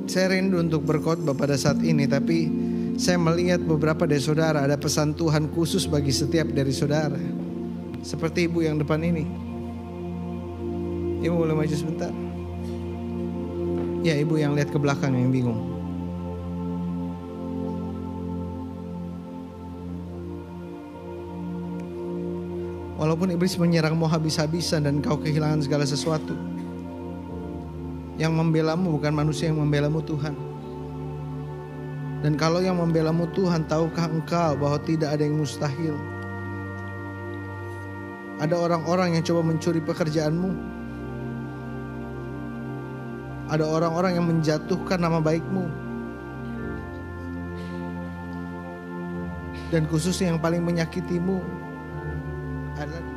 Saya rindu untuk berkhotbah pada saat ini, tapi saya melihat beberapa dari saudara ada pesan Tuhan khusus bagi setiap dari saudara. Seperti ibu yang depan ini. Ibu boleh maju sebentar? Ya, ibu yang lihat ke belakang yang bingung. Walaupun iblis menyerangmu habis-habisan dan kau kehilangan segala sesuatu, yang membelamu bukan manusia, yang membelamu Tuhan. Dan kalau yang membelamu Tuhan, tahukah engkau bahwa tidak ada yang mustahil? Ada orang-orang yang coba mencuri pekerjaanmu. Ada orang-orang yang menjatuhkan nama baikmu. Dan khususnya yang paling menyakitimu adalah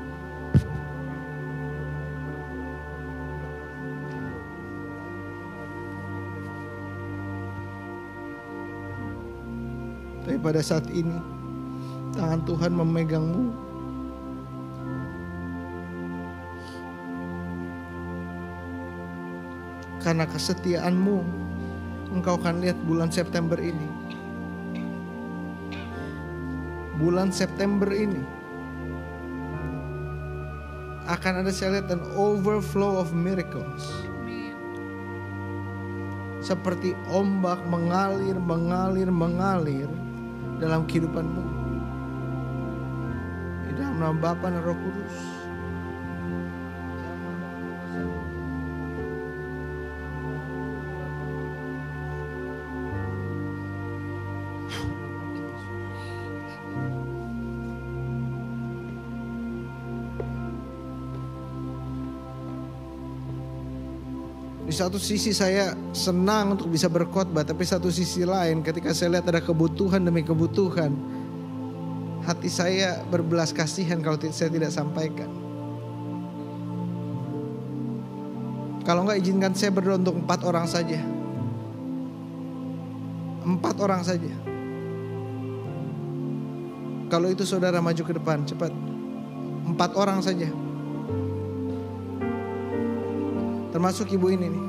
tapi pada saat ini tangan Tuhan memegangmu. Karena kesetiaanmu, engkau akan lihat bulan September ini. Bulan September ini akan ada, saya lihat, an overflow of miracles. Seperti ombak mengalir dalam kehidupanmu. Di dalam nama Bapa dan Roh Kudus. Di satu sisi saya senang untuk bisa berkhotbah, tapi satu sisi lain ketika saya lihat ada kebutuhan demi kebutuhan, hati saya berbelas kasihan kalau saya tidak sampaikan. Kalau enggak, izinkan saya berdoa untuk 4 orang saja. 4 orang saja. Kalau itu saudara maju ke depan cepat. 4 orang saja. Termasuk ibu ini nih.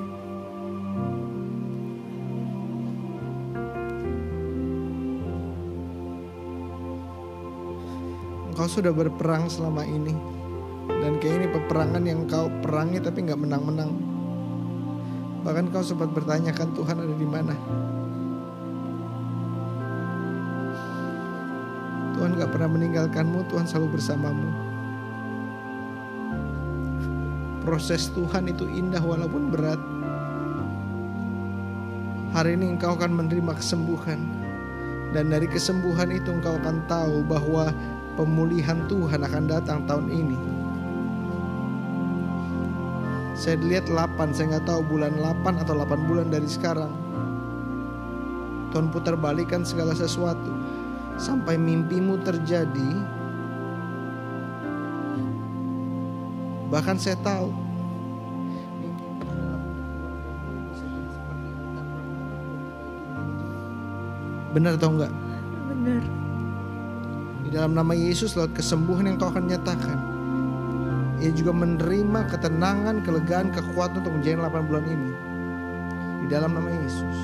Engkau sudah berperang selama ini. Dan kayak ini peperangan yang kau perangi tapi gak menang-menang. Bahkan kau sempat bertanyakan Tuhan ada di mana. Tuhan gak pernah meninggalkanmu, Tuhan selalu bersamamu. Proses Tuhan itu indah walaupun berat. Hari ini engkau akan menerima kesembuhan. Dan dari kesembuhan itu engkau akan tahu bahwa pemulihan Tuhan akan datang tahun ini. Saya lihat 8, saya gak tahu bulan 8 atau 8 bulan dari sekarang. Tuhan putar balikan segala sesuatu. Sampai mimpimu terjadi. Bahkan saya tahu benar atau enggak? Benar. Di dalam nama Yesus, lewat kesembuhan yang kau akan nyatakan, Ia juga menerima ketenangan, kelegaan, kekuatan untuk menjalani 8 bulan ini. Di dalam nama Yesus.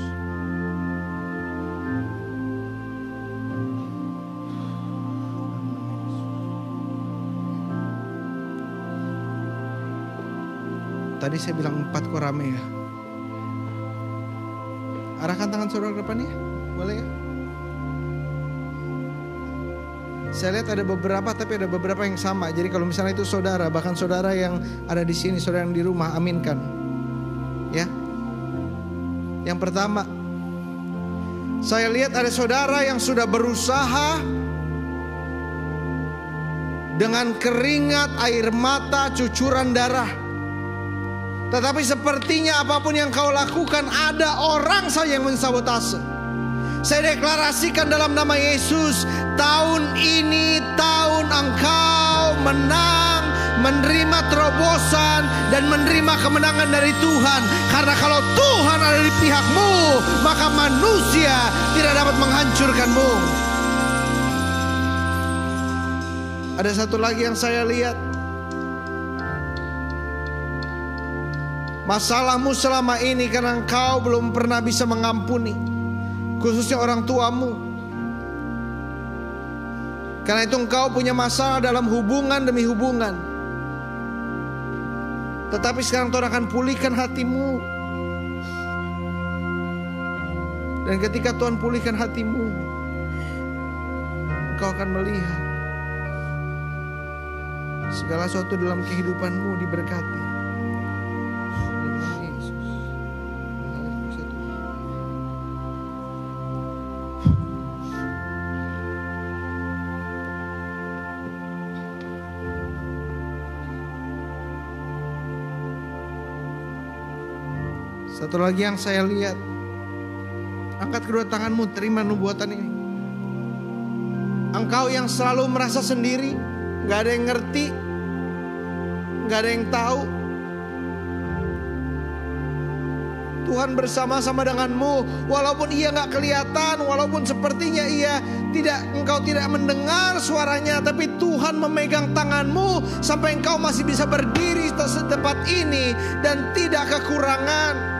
Tadi saya bilang 4 kok rame ya. Arahkan tangan saudara ke depan ya. Boleh ya. Saya lihat ada beberapa, tapi ada beberapa yang sama. Jadi kalau misalnya itu saudara, bahkan saudara yang ada di sini, saudara yang di rumah, aminkan. Ya. Yang pertama, saya lihat ada saudara yang sudah berusaha dengan keringat, air mata, cucuran darah. Tetapi sepertinya apapun yang kau lakukan, ada orang saja yang mensabotase. Saya deklarasikan dalam nama Yesus, tahun ini tahun engkau menang, menerima terobosan dan menerima kemenangan dari Tuhan. Karena kalau Tuhan ada di pihakmu, maka manusia tidak dapat menghancurkanmu. Ada satu lagi yang saya lihat. masalahmu selama ini karena engkau belum pernah bisa mengampuni, khususnya orang tuamu. Karena itu engkau punya masalah dalam hubungan demi hubungan. Tetapi sekarang Tuhan akan pulihkan hatimu. Dan ketika Tuhan pulihkan hatimu, engkau akan melihat segala sesuatu dalam kehidupanmu diberkati. Satu lagi yang saya lihat, angkat kedua tanganmu, terima nubuatan ini. Engkau yang selalu merasa sendiri, gak ada yang ngerti, gak ada yang tahu. Tuhan bersama-sama denganmu, walaupun ia gak kelihatan, walaupun sepertinya engkau tidak mendengar suaranya, tapi Tuhan memegang tanganmu sampai engkau masih bisa berdiri setempat ini dan tidak kekurangan.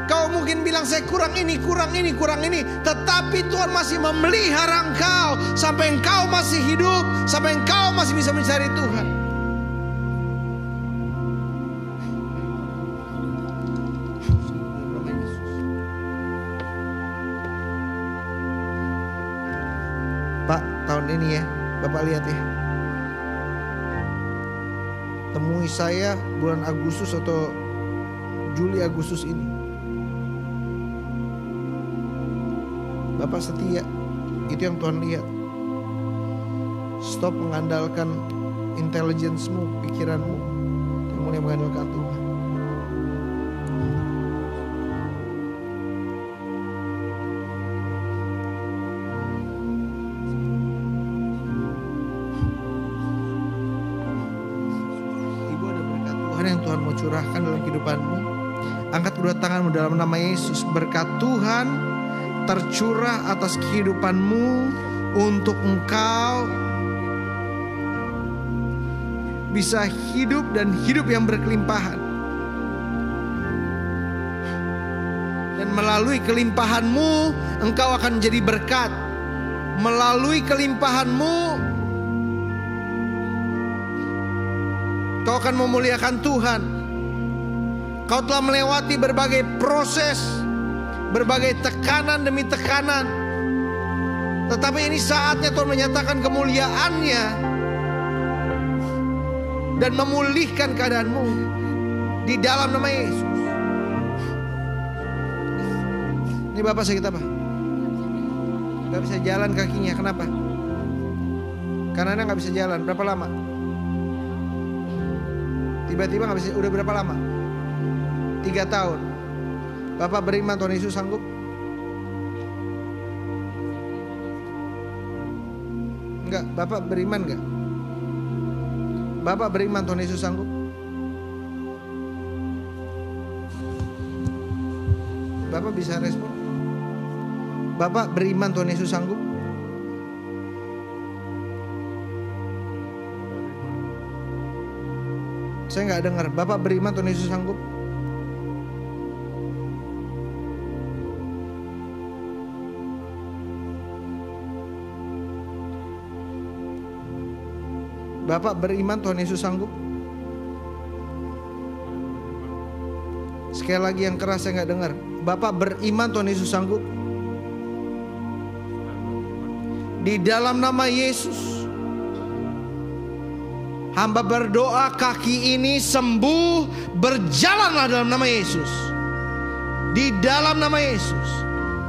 Kau mungkin bilang saya kurang ini, tetapi Tuhan masih memelihara engkau sampai engkau masih hidup, sampai engkau masih bisa mencari Tuhan. Pak, tahun ini ya, Bapak lihat ya, temui saya bulan Agustus atau Juli Agustus ini. Bapak setia, itu yang Tuhan lihat. Stop mengandalkan intelligence-mu, pikiranmu, yang mulai mengandalkan Tuhan. Ibu, ada berkat Tuhan yang Tuhan mau curahkan dalam kehidupanmu. Angkat kedua tanganmu dalam nama Yesus. Berkat Tuhan tercurah atas kehidupanmu untuk engkau bisa hidup dan hidup yang berkelimpahan. Dan melalui kelimpahanmu engkau akan menjadi berkat. Melalui kelimpahanmu kau akan memuliakan Tuhan. Kau telah melewati berbagai proses, berbagai tekanan demi tekanan. Tetapi ini saatnya Tuhan menyatakan kemuliaannya dan memulihkan keadaanmu di dalam nama Yesus. Ini Bapak sakit apa? Gak bisa jalan kakinya, kenapa? Karena gak bisa jalan, berapa lama? Tiba-tiba gak bisa, udah berapa lama? 3 tahun. Bapak beriman Tuhan Yesus sanggup? Enggak, Bapak beriman enggak? Bapak beriman Tuhan Yesus sanggup? Bapak bisa respon? Bapak beriman Tuhan Yesus sanggup? Saya enggak dengar. Bapak beriman Tuhan Yesus sanggup? Bapak beriman Tuhan Yesus sanggup? Sekali lagi yang keras saya nggak dengar. Bapak beriman Tuhan Yesus sanggup? Di dalam nama Yesus, hamba berdoa kaki ini sembuh, berjalanlah dalam nama Yesus. Di dalam nama Yesus.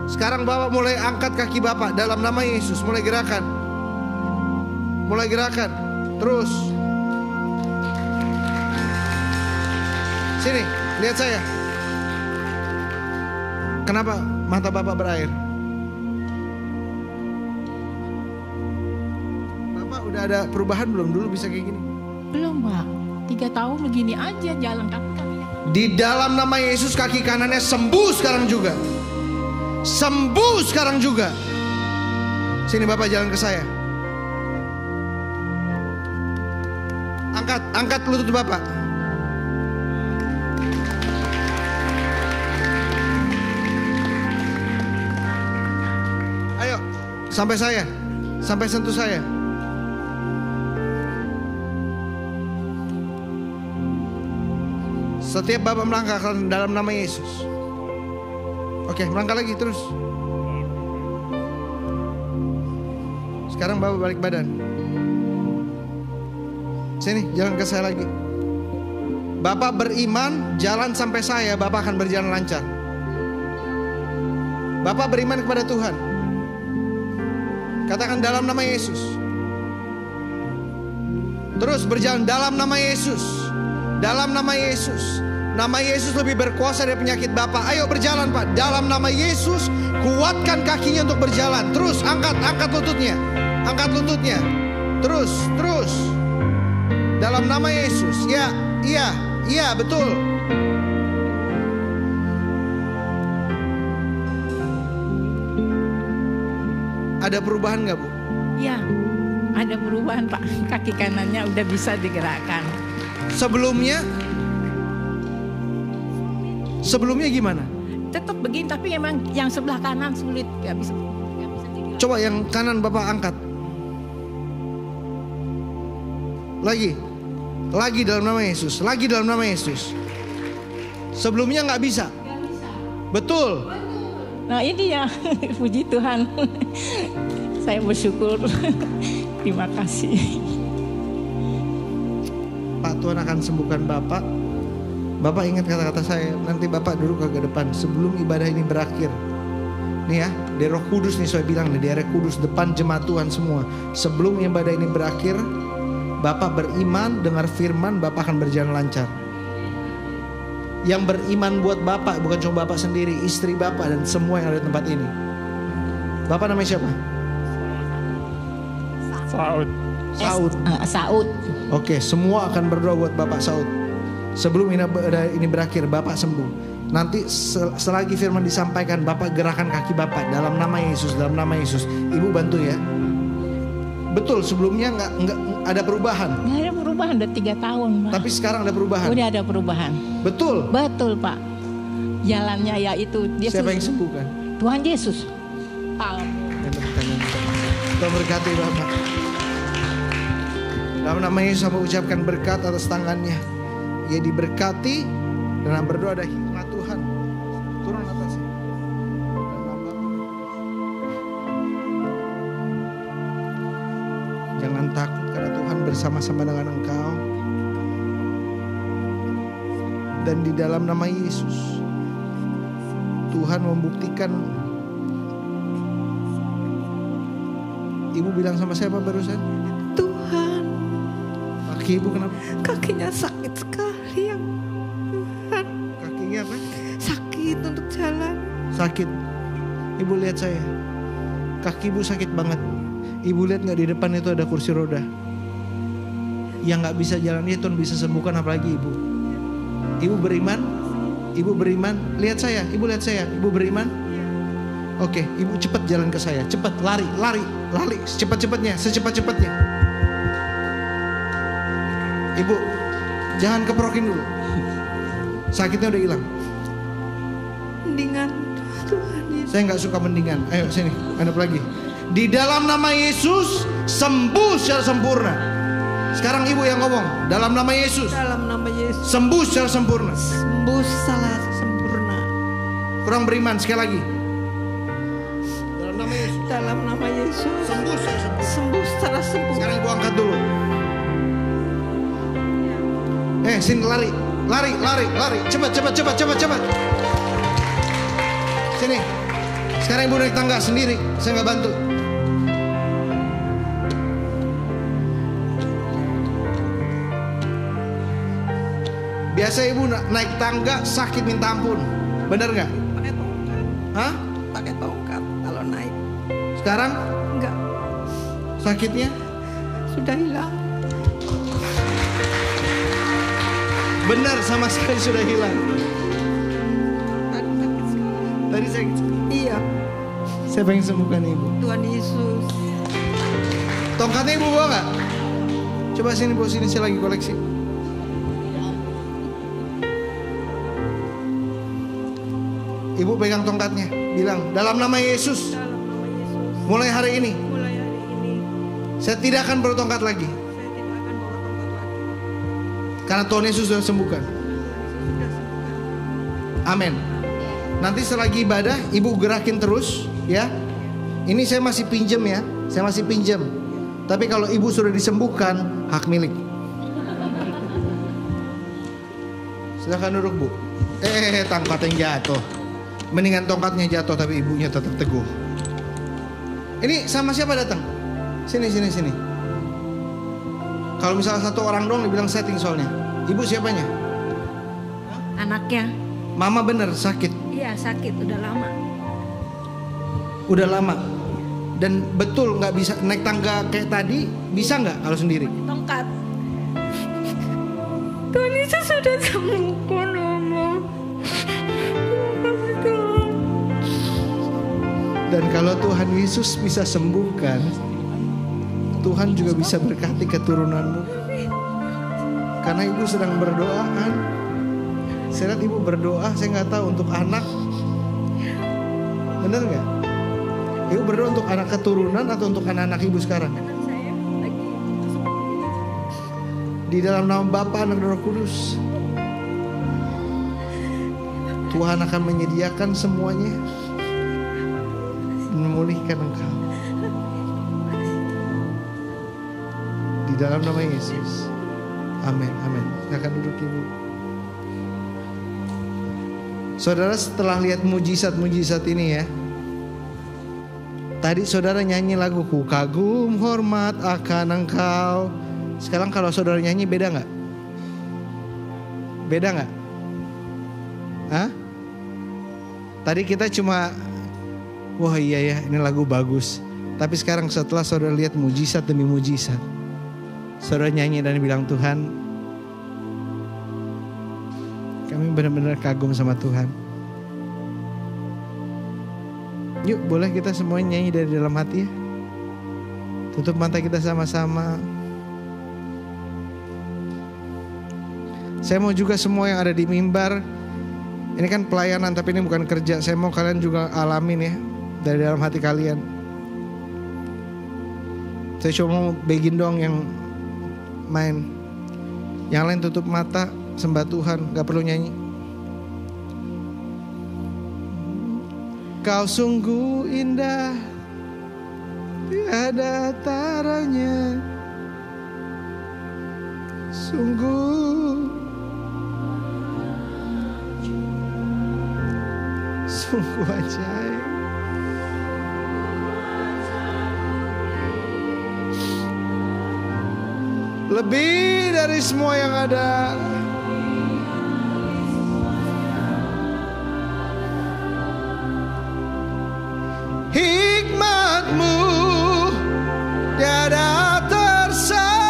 Sekarang Bapak mulai angkat kaki Bapak dalam nama Yesus. Mulai gerakan. Mulai gerakan. Terus. Sini, lihat saya. Kenapa mata Bapak berair? Bapak udah ada perubahan belum? Dulu bisa kayak gini? Belum, Pak. 3 tahun begini aja jalan kaki. Di dalam nama Yesus kaki kanannya sembuh sekarang juga. Sembuh sekarang juga. Sini Bapak jalan ke saya. Angkat lutut Bapak. Sampai saya, sampai sentuh saya. Setiap Bapak melangkah dalam nama Yesus. Oke, melangkah lagi terus. Sekarang Bapak balik badan. Sini, jalan ke saya lagi. Bapak beriman, jalan sampai saya, Bapak akan berjalan lancar. Bapak beriman kepada Tuhan. Katakan dalam nama Yesus. Terus berjalan dalam nama Yesus. Dalam nama Yesus. Nama Yesus lebih berkuasa dari penyakit Bapak. Ayo berjalan Pak. Dalam nama Yesus, kuatkan kakinya untuk berjalan. Terus angkat lututnya. Angkat lututnya. Terus. Dalam nama Yesus. Iya, betul. Ada perubahan gak Bu? Ya, ada perubahan Pak. Kaki kanannya udah bisa digerakkan. Sebelumnya gimana? Tetap begini, tapi emang yang sebelah kanan sulit, gak bisa digerakkan. Coba yang kanan Bapak angkat. Lagi dalam nama Yesus. Lagi dalam nama Yesus. Sebelumnya gak bisa. Betul. Nah ini ya, puji Tuhan. Saya bersyukur. Terima kasih. Pak, Tuhan akan sembuhkan Bapak. Bapak ingat kata-kata saya. Nanti Bapak duduk ke depan sebelum ibadah ini berakhir. Nih ya, di Roh Kudus nih saya bilang nih, di Roh Kudus depan jemaat Tuhan semua. Sebelum ibadah ini berakhir, Bapak beriman, dengar firman, Bapak akan berjalan lancar. Yang beriman buat Bapak, bukan cuma Bapak sendiri, istri Bapak dan semua yang ada di tempat ini. Bapak namanya siapa? Saud. Oke, semua akan berdoa buat Bapak Saud. Sebelum ini berakhir, Bapak sembuh. Nanti selagi firman disampaikan, Bapak gerakan kaki Bapak dalam nama Yesus, dalam nama Yesus. Ibu bantu ya. Betul, sebelumnya nggak ada perubahan. Nggak ada perubahan, udah 3 tahun Pak. Tapi sekarang ada perubahan. Udah ada perubahan. Betul. Betul Pak. Jalannya ya itu. Siapa yang sembuhkan? Tuhan Yesus. Amin. Tuhan berkati Bapak. Dalam nama Yesus saya ucapkan berkat atas tangannya. Ia diberkati dan berdoa ada hikmat Tuhan turun atasnya. Jangan takut karena Tuhan bersama-sama dengan engkau. Dan di dalam nama Yesus Tuhan membuktikan. Ibu bilang sama siapa barusan? Tuhan, kaki ibu kenapa? kakinya sakit sekali ya Tuhan. Kakinya apa? Sakit untuk jalan. Sakit. Ibu lihat saya. Kaki ibu sakit banget. Ibu lihat gak di depan itu ada kursi roda. Yang gak bisa jalan itu Tuhan bisa sembuhkan, apalagi ibu. Ibu beriman? Ibu beriman? Lihat saya, ibu lihat saya. Ibu beriman? Oke, ibu cepat jalan ke saya. Cepat, lari. Secepat-cepatnya, secepat-cepatnya. Ibu, jangan keprokin dulu. Sakitnya udah hilang. Mendingan Tuhan Yesus. Saya nggak suka mendingan. Ayo sini, hadap lagi. Di dalam nama Yesus sembuh secara sempurna. Sekarang ibu yang ngomong. Dalam nama Yesus. Dalam nama Yesus. Sembuh secara sempurna. Sembuh secara sempurna. Kurang beriman sekali lagi. Dalam nama Yesus. Dalam nama Yesus. Sembuh secara sempurna. Sembuh secara sempurna. Sekarang ibu angkat dulu. Sini lari. Cepat. Sini. Sekarang ibu naik tangga sendiri. Saya nggak bantu. Biasa ibu naik tangga sakit minta ampun. Benar nggak? Pakai tongkat. Hah? Pakai tongkat kalau naik. Sekarang? Enggak. Sakitnya? Sudah hilang. Benar, sama sekali sudah hilang. Tadi sakit sekali. Tadi sakit. Iya. Saya pengen sembuhkan ibu. Tuhan Yesus. Tongkatnya ibu bawa nggak? Coba sini bawa sini, saya lagi koleksi. Ibu pegang tongkatnya, bilang dalam nama Yesus. Dalam nama Yesus. Mulai hari ini Mulai hari ini saya tidak akan bertongkat lagi. saya tidak akan bawa tongkat lagi. Karena Tuhan Yesus sudah sembuhkan. Tuhan Yesus sudah sembuhkan. Amin. Nanti selagi ibadah ibu gerakin terus ya. Ini saya masih pinjem ya. Saya masih pinjem. Tapi kalau ibu sudah disembuhkan, hak milik. Silakan duduk, Bu. Tongkat yang jatuh. Mendingan tongkatnya jatuh tapi ibunya tetap teguh. Ini sama siapa datang? Sini. Kalau misalnya satu orang doang dibilang setting soalnya. Ibu siapanya? Anaknya. Mama bener sakit. Iya sakit udah lama. Udah lama. Dan betul nggak bisa naik tangga kayak tadi, bisa nggak kalau sendiri? Tongkat. Tuhan Yesus sudah sembuhkan Mama. Dan kalau Tuhan Yesus bisa sembuhkan, Tuhan juga bisa berkati keturunanmu. Karena ibu sedang berdoa kan. Saya lihat ibu berdoa, saya nggak tahu untuk anak. Bener nggak? Ibu berdoa untuk anak keturunan atau untuk anak-anak ibu sekarang? Anak saya lagi masuk Di dalam nama Bapa, Anak, dan Roh Kudus, Tuhan akan menyediakan semuanya dan memulihkan engkau. Di dalam nama Yesus. Amin. Silakan duduk ibu. Saudara, setelah lihat mujizat-mujizat ini ya, tadi saudara nyanyi lagu Ku Kagum Hormat Akan Engkau. Sekarang kalau saudara nyanyi beda gak? Beda gak? Hah? Tadi kita cuma wah iya ya ini lagu bagus. Tapi sekarang setelah saudara lihat mujizat demi mujizat, saudara nyanyi dan bilang, Tuhan, kami benar-benar kagum sama Tuhan. Yuk boleh kita semuanya nyanyi dari dalam hati ya. Tutup mata kita sama-sama. Saya mau juga semua yang ada di mimbar. Ini kan pelayanan tapi ini bukan kerja. Saya mau kalian juga alamin ya dari dalam hati kalian. Saya cuma mau begin doang yang main. Yang lain tutup mata, sembah Tuhan, gak perlu nyanyi. Kau sungguh indah, tiada taranya. Sungguh ajaib. Lebih dari semua yang ada. Hikmat-Mu tiada terselami.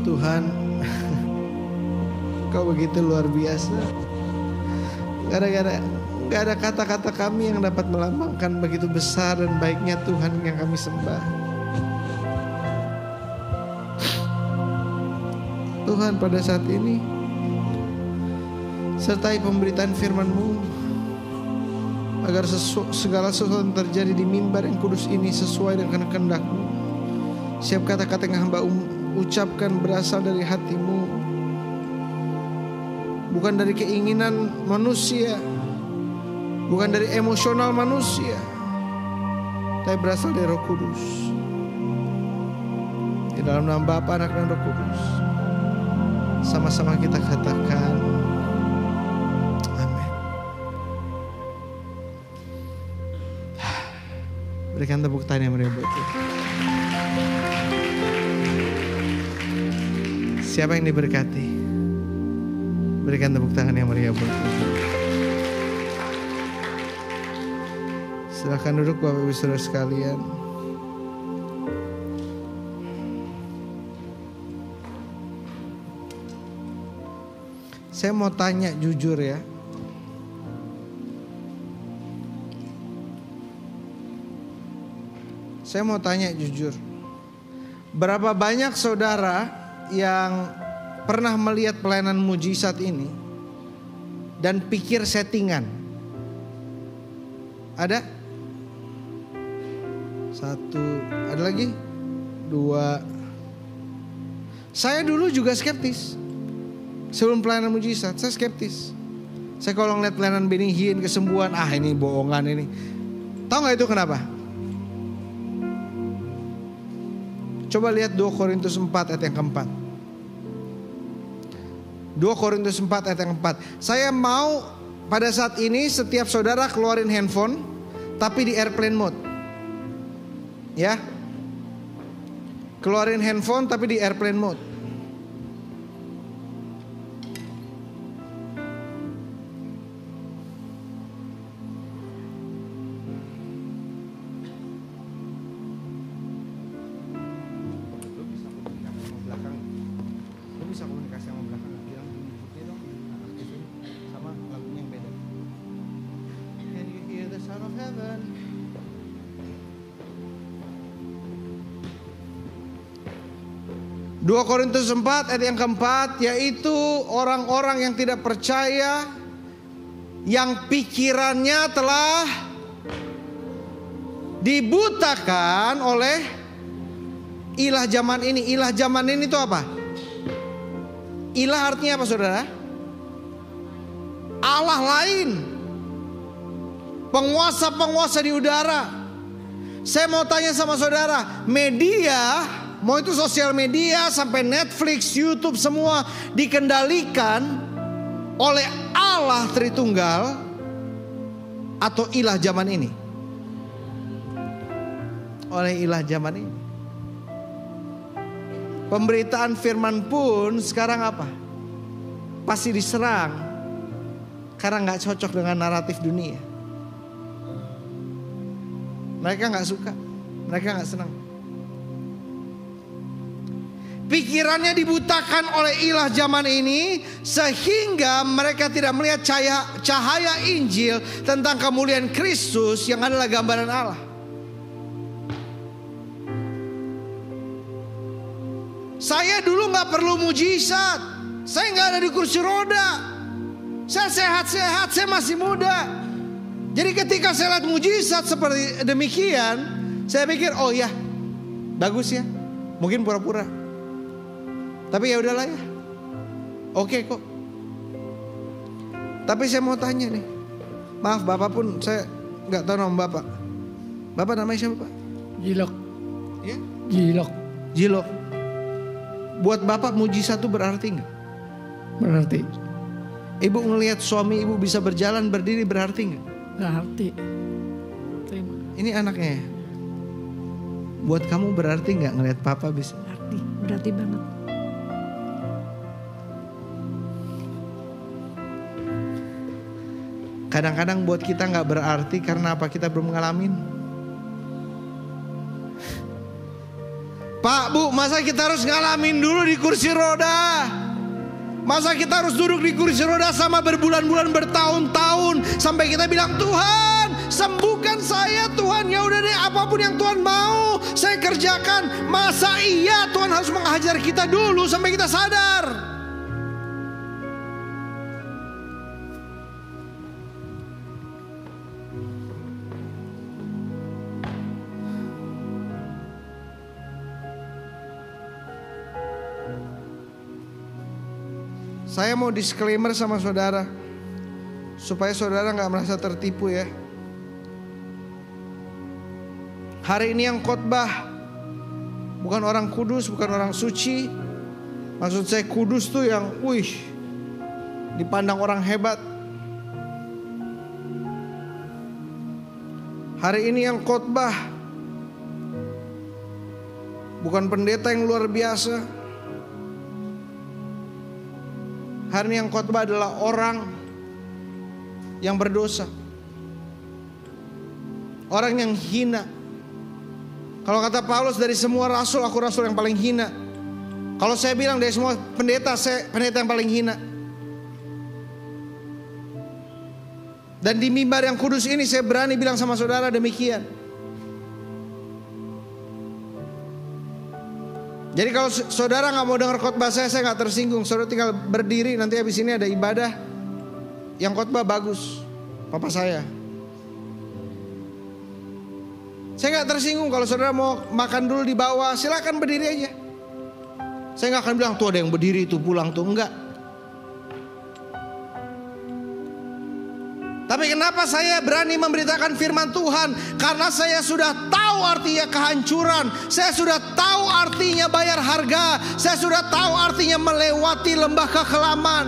Tuhan, Kau begitu luar biasa. Gak ada kata-kata kami yang dapat melambangkan begitu besar dan baiknya Tuhan yang kami sembah. Tuhan, pada saat ini sertai pemberitaan firman-Mu agar segala sesuatu yang terjadi di mimbar yang kudus ini sesuai dengan kehendak-Mu. Setiap kata-kata yang hamba ucapkan berasal dari hati-Mu. bukan dari keinginan manusia, bukan dari emosional manusia, tapi berasal dari Roh Kudus. Di dalam nama Bapa, Anak, dan Roh Kudus, sama-sama kita katakan amin. Berikan tepuk tangan yang meriah buat Tuhan. Siapa yang diberkati? Berikan tepuk tangan yang meriah buat Tuhan. Silakan duduk Bapak Ibu Saudara sekalian. Saya mau tanya jujur ya. Saya mau tanya jujur. Berapa banyak saudara yang pernah melihat pelayanan mujizat ini dan pikir settingan? Ada? 1, ada lagi? 2. Saya dulu juga skeptis. Sebelum pelayanan mujizat, saya skeptis. Saya kalau ngeliat pelayanan Benny Hinn, kesembuhan, ini bohongan ini. Tahu gak itu kenapa? Coba lihat 2 Korintus 4 ayat yang keempat. 2 Korintus 4 ayat yang keempat. Saya mau pada saat ini setiap saudara keluarin handphone, tapi di airplane mode. Ya. Keluarin handphone tapi di airplane mode. Dua Korintus 4 ayat yang keempat, yaitu orang-orang yang tidak percaya, yang pikirannya telah dibutakan oleh ilah zaman ini. Ilah zaman ini itu apa? Ilah artinya apa saudara? Allah lain, penguasa-penguasa di udara. Saya mau tanya sama saudara, media, mau itu sosial media sampai Netflix, YouTube, semua dikendalikan oleh Allah Tritunggal atau ilah zaman ini? Oleh ilah zaman ini. Pemberitaan firman pun sekarang apa? Pasti diserang karena gak cocok dengan naratif dunia. Mereka gak suka, mereka gak senang. Pikirannya dibutakan oleh ilah zaman ini, sehingga mereka tidak melihat cahaya Injil tentang kemuliaan Kristus yang adalah gambaran Allah. Saya dulu gak perlu mujizat. Saya gak ada di kursi roda. Saya sehat-sehat, saya masih muda. Jadi ketika saya lihat mujizat seperti demikian, saya pikir, oh ya, bagus ya, mungkin pura-pura. Tapi ya udahlah ya, oke kok. Tapi saya mau tanya nih, maaf Bapak pun saya nggak tahu nama Bapak. Bapak namanya siapa Pak? Jilok. Ya? Jilok. Jilok. Buat Bapak mujizat itu berarti nggak? Berarti. Ibu ngelihat suami ibu bisa berjalan berdiri berarti nggak? Berarti. Terima. Ini anaknya ya? Buat kamu berarti nggak ngelihat Papa bisa? Berarti banget. Kadang-kadang buat kita nggak berarti karena apa? Kita belum ngalamin. Pak, Bu, masa kita harus ngalamin dulu di kursi roda? Masa kita harus duduk di kursi roda sama berbulan-bulan, bertahun-tahun, sampai kita bilang, Tuhan sembuhkan saya, Tuhan, ya udah deh, apapun yang Tuhan mau saya kerjakan. Masa iya Tuhan harus menghajar kita dulu sampai kita sadar? Saya mau disclaimer sama saudara, supaya saudara gak merasa tertipu ya. Hari ini yang khotbah bukan orang kudus, bukan orang suci. Maksud saya kudus tuh yang dipandang orang hebat. Hari ini yang khotbah bukan pendeta yang luar biasa. Hari ini yang khotbah adalah orang yang berdosa, orang yang hina. Kalau kata Paulus, dari semua rasul aku rasul yang paling hina. Kalau saya bilang dari semua pendeta, saya pendeta yang paling hina. Dan di mimbar yang kudus ini saya berani bilang sama saudara demikian. Jadi kalau saudara gak mau dengar khotbah saya gak tersinggung. Saudara tinggal berdiri, nanti habis ini ada ibadah. Yang khotbah bagus, papa saya. Saya gak tersinggung. Kalau saudara mau makan dulu di bawah, silakan berdiri aja. Saya gak akan bilang tuh ada yang berdiri itu pulang tuh, enggak. Tapi kenapa saya berani memberitakan firman Tuhan? Karena saya sudah tahu artinya kehancuran. Saya sudah tahu artinya bayar harga. Saya sudah tahu artinya melewati lembah kekelaman.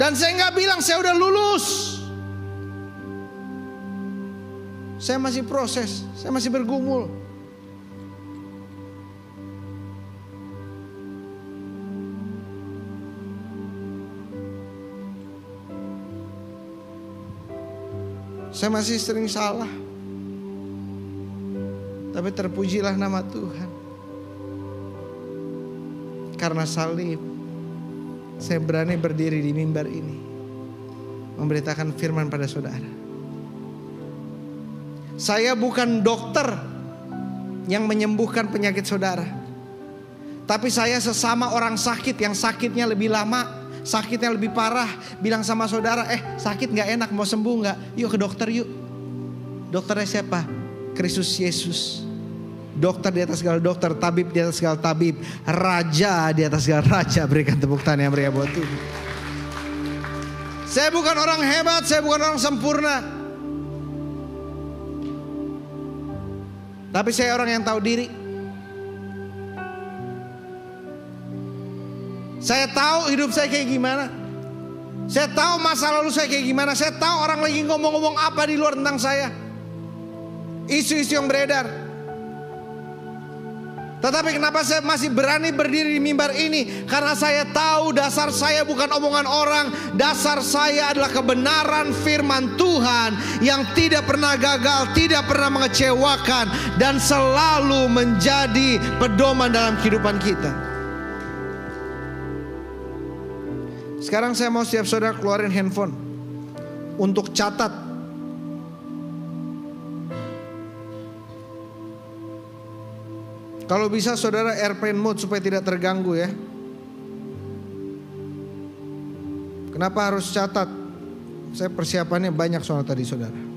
Dan saya nggak bilang saya udah lulus. Saya masih proses. Saya masih bergumul. Saya masih sering salah. Tapi terpujilah nama Tuhan. Karena salib, saya berani berdiri di mimbar ini, memberitakan firman pada saudara. Saya bukan dokter yang menyembuhkan penyakit saudara. Tapi saya sesama orang sakit yang sakitnya lebih lama, sakitnya lebih parah, bilang sama saudara, sakit gak enak, mau sembuh gak? Yuk ke dokter yuk. Dokternya siapa? Kristus Yesus. Dokter di atas segala dokter, tabib di atas segala tabib, raja di atas segala raja. Berikan tepuk tangan yang meriah buat Tuhan. Saya bukan orang hebat, saya bukan orang sempurna. Tapi saya orang yang tahu diri. Saya tahu hidup saya kayak gimana. Saya tahu masa lalu saya kayak gimana. Saya tahu orang lagi ngomong-ngomong apa di luar tentang saya. Isu-isu yang beredar. Tetapi kenapa saya masih berani berdiri di mimbar ini? Karena saya tahu dasar saya bukan omongan orang. Dasar saya adalah kebenaran firman Tuhan yang tidak pernah gagal, tidak pernah mengecewakan, dan selalu menjadi pedoman dalam kehidupan kita. Sekarang saya mau setiap saudara keluarin handphone untuk catat. Kalau bisa saudara airplane mode supaya tidak terganggu ya. Kenapa harus catat? Saya persiapannya banyak soal tadi saudara.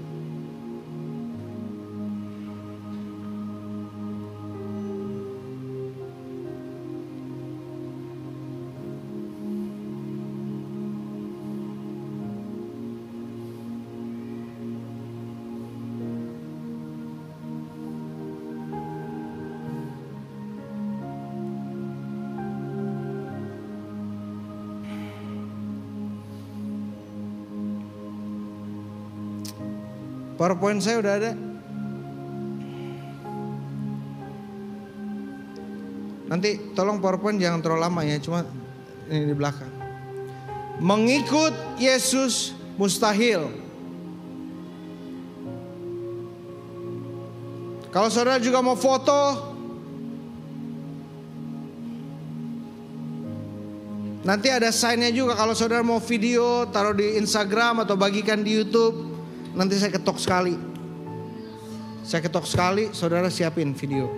PowerPoint saya udah ada. Nanti tolong PowerPoint jangan terlalu lama ya, cuma ini di belakang. Mengikut Yesus mustahil. Kalau saudara juga mau foto, nanti ada sign-nya juga. Kalau saudara mau video, taruh di Instagram atau bagikan di YouTube. Nanti saya ketok sekali. Saya ketok sekali, saudara siapin video.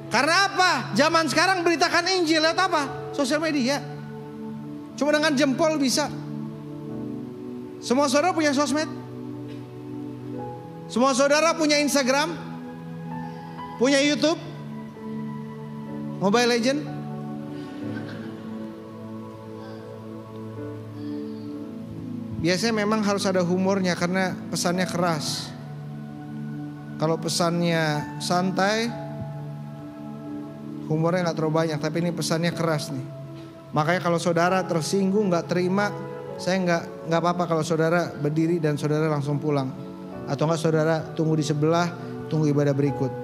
Karena apa? Zaman sekarang beritakan Injil lewat apa? Sosial media. Cuma dengan jempol bisa. Semua saudara punya sosmed. Semua saudara punya Instagram, punya YouTube, Mobile Legend. Biasanya memang harus ada humornya karena pesannya keras. Kalau pesannya santai, humornya gak terlalu banyak. Tapi ini pesannya keras nih. Makanya kalau saudara tersinggung, gak terima, saya gak apa-apa kalau saudara berdiri dan saudara langsung pulang. Atau gak saudara tunggu di sebelah, tunggu ibadah berikut.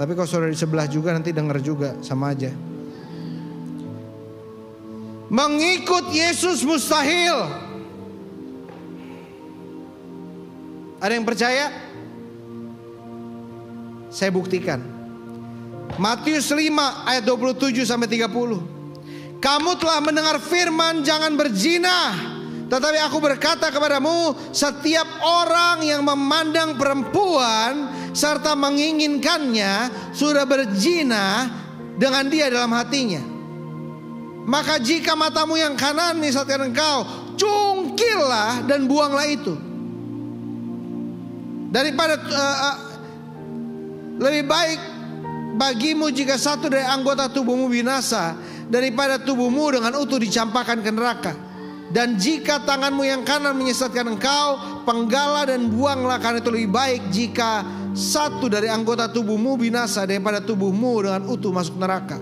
Tapi kalau saudara di sebelah juga nanti dengar juga, sama aja. Mengikut Yesus mustahil. Ada yang percaya? Saya buktikan. Matius 5 ayat 27 sampai 30. Kamu telah mendengar firman jangan berzina. Tetapi aku berkata kepadamu, setiap orang yang memandang perempuan serta menginginkannya sudah berzina dengan dia dalam hatinya. Maka jika matamu yang kanan menyesatkan engkau, cungkillah dan buanglah itu. Daripada lebih baik bagimu jika satu dari anggota tubuhmu binasa daripada tubuhmu dengan utuh dicampakkan ke neraka. Dan jika tanganmu yang kanan menyesatkan engkau, penggalah dan buanglah, karena itu lebih baik jika satu dari anggota tubuhmu binasa daripada tubuhmu dengan utuh masuk neraka.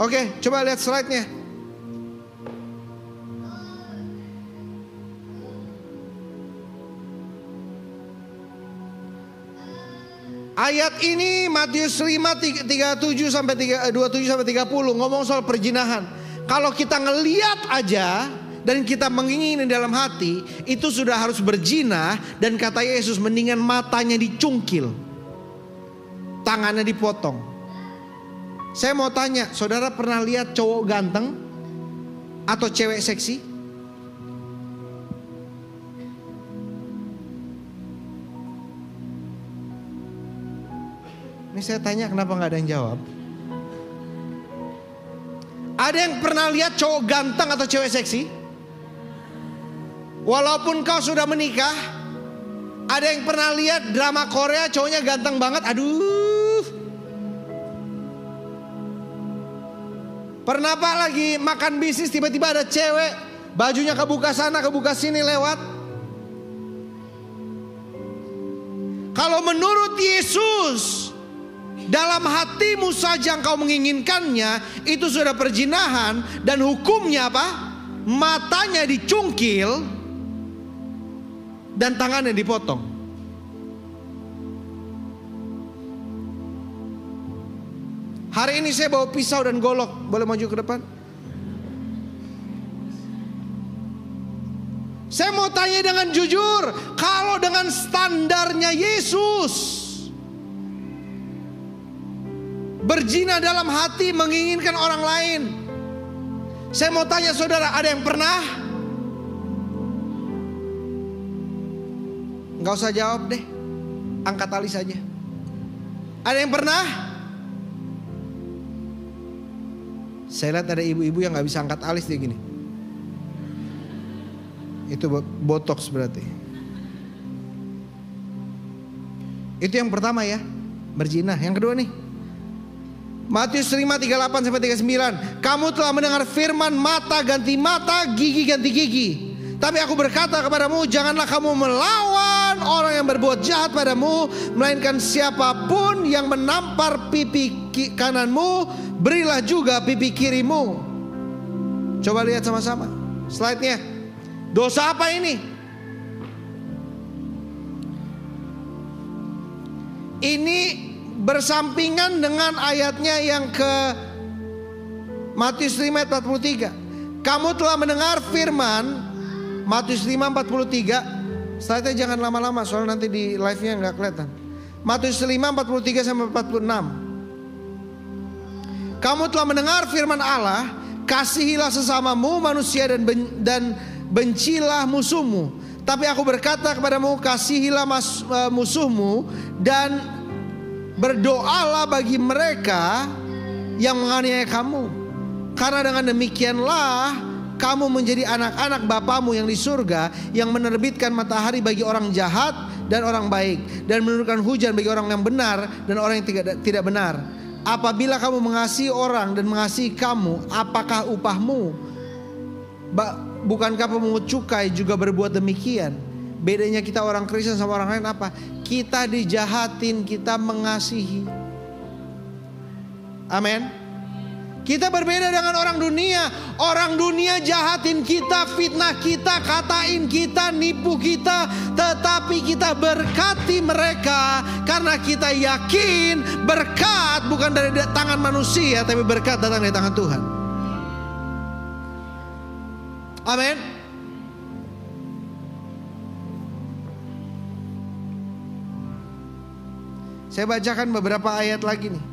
Oke, coba lihat slide-nya. Ayat ini Matius 5 27 sampai 30 ngomong soal perzinahan. Kalau kita ngeliat aja dan kita mengingini dalam hati, itu sudah harus berzina. Dan kata Yesus, mendingan matanya dicungkil, tangannya dipotong. Saya mau tanya, saudara pernah lihat cowok ganteng atau cewek seksi? Ini saya tanya, kenapa gak ada yang jawab? Ada yang pernah lihat cowok ganteng atau cewek seksi? Walaupun kau sudah menikah. Ada yang pernah lihat drama Korea cowoknya ganteng banget? Aduh. Pernah Pak lagi makan bisnis, tiba-tiba ada cewek bajunya kebuka sana kebuka sini lewat? Kalau menurut Yesus, dalam hatimu saja engkau menginginkannya, itu sudah perzinahan. Dan hukumnya apa? Matanya dicungkil dan tangannya dipotong. Hari ini saya bawa pisau dan golok. Boleh maju ke depan? Saya mau tanya dengan jujur, kalau dengan standarnya Yesus, berzina dalam hati, menginginkan orang lain, saya mau tanya saudara, ada yang pernah? Gak usah jawab deh, angkat tali saja. Ada yang pernah? Saya lihat ada ibu-ibu yang gak bisa angkat alis dia gini. Itu botox berarti. Itu yang pertama ya, berzina. Yang kedua nih, Matius 5 38 sampai 39. Kamu telah mendengar firman, mata ganti mata, gigi ganti gigi. Tapi aku berkata kepadamu, janganlah kamu melawan orang yang berbuat jahat padamu, melainkan siapapun yang menampar pipi kananmu, berilah juga pipi kirimu. Coba lihat sama-sama slide-nya. Dosa apa ini? Ini bersampingan dengan ayatnya yang ke Matius 5 ayat 43. Kamu telah mendengar firman, Matius 5 43. Slide-nya jangan lama-lama soalnya nanti di live-nya nggak kelihatan. Matius 5 43 sampai 46. Kamu telah mendengar firman Allah, kasihilah sesamamu manusia dan bencilah musuhmu. Tapi aku berkata kepadamu, kasihilah musuhmu dan berdoalah bagi mereka yang menganiaya kamu. Karena dengan demikianlah kamu menjadi anak-anak Bapamu yang di surga, yang menerbitkan matahari bagi orang jahat dan orang baik, dan menurunkan hujan bagi orang yang benar dan orang yang tidak benar. Apabila kamu mengasihi orang dan mengasihi kamu, apakah upahmu? bukankah pemungut cukai juga berbuat demikian? Bedanya kita orang Kristen sama orang lain apa? Kita dijahatin, kita mengasihi. Amin. Kita berbeda dengan orang dunia. Orang dunia jahatin kita, fitnah kita, katain kita, nipu kita. Tetapi kita berkati mereka karena kita yakin berkat bukan dari tangan manusia, tapi berkat datang dari tangan Tuhan. Amin. Saya bacakan beberapa ayat lagi nih.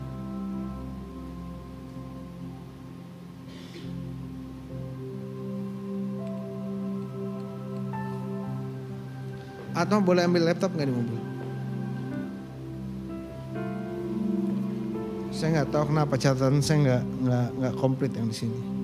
Atau boleh ambil laptop nggak di mobil? Saya nggak tahu kenapa catatan saya nggak komplit yang di sini.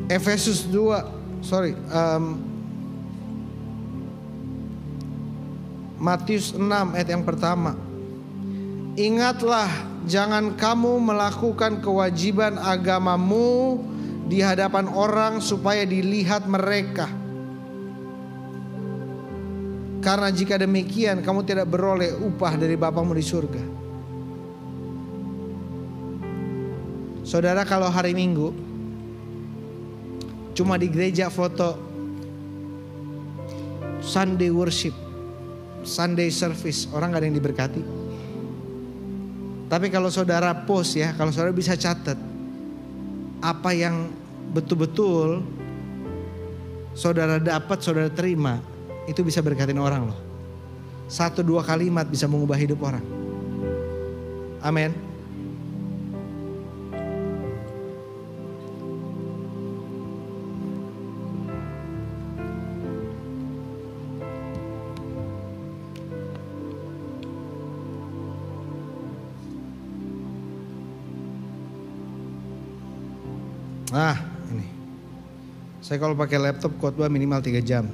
Efesus 2, Matius 6 ayat yang pertama. Ingatlah, jangan kamu melakukan kewajiban agamamu di hadapan orang supaya dilihat mereka. Karena jika demikian kamu tidak beroleh upah dari Bapamu di surga. Saudara, kalau hari Minggu cuma di gereja foto Sunday worship, Sunday service, orang gak ada yang diberkati. Tapi kalau saudara post ya, kalau saudara bisa catat apa yang betul-betul saudara dapat, saudara terima, itu bisa berkatin orang loh. 1-2 kalimat bisa mengubah hidup orang. Amin. Nah ini, saya kalau pakai laptop khotbah minimal 3 jam.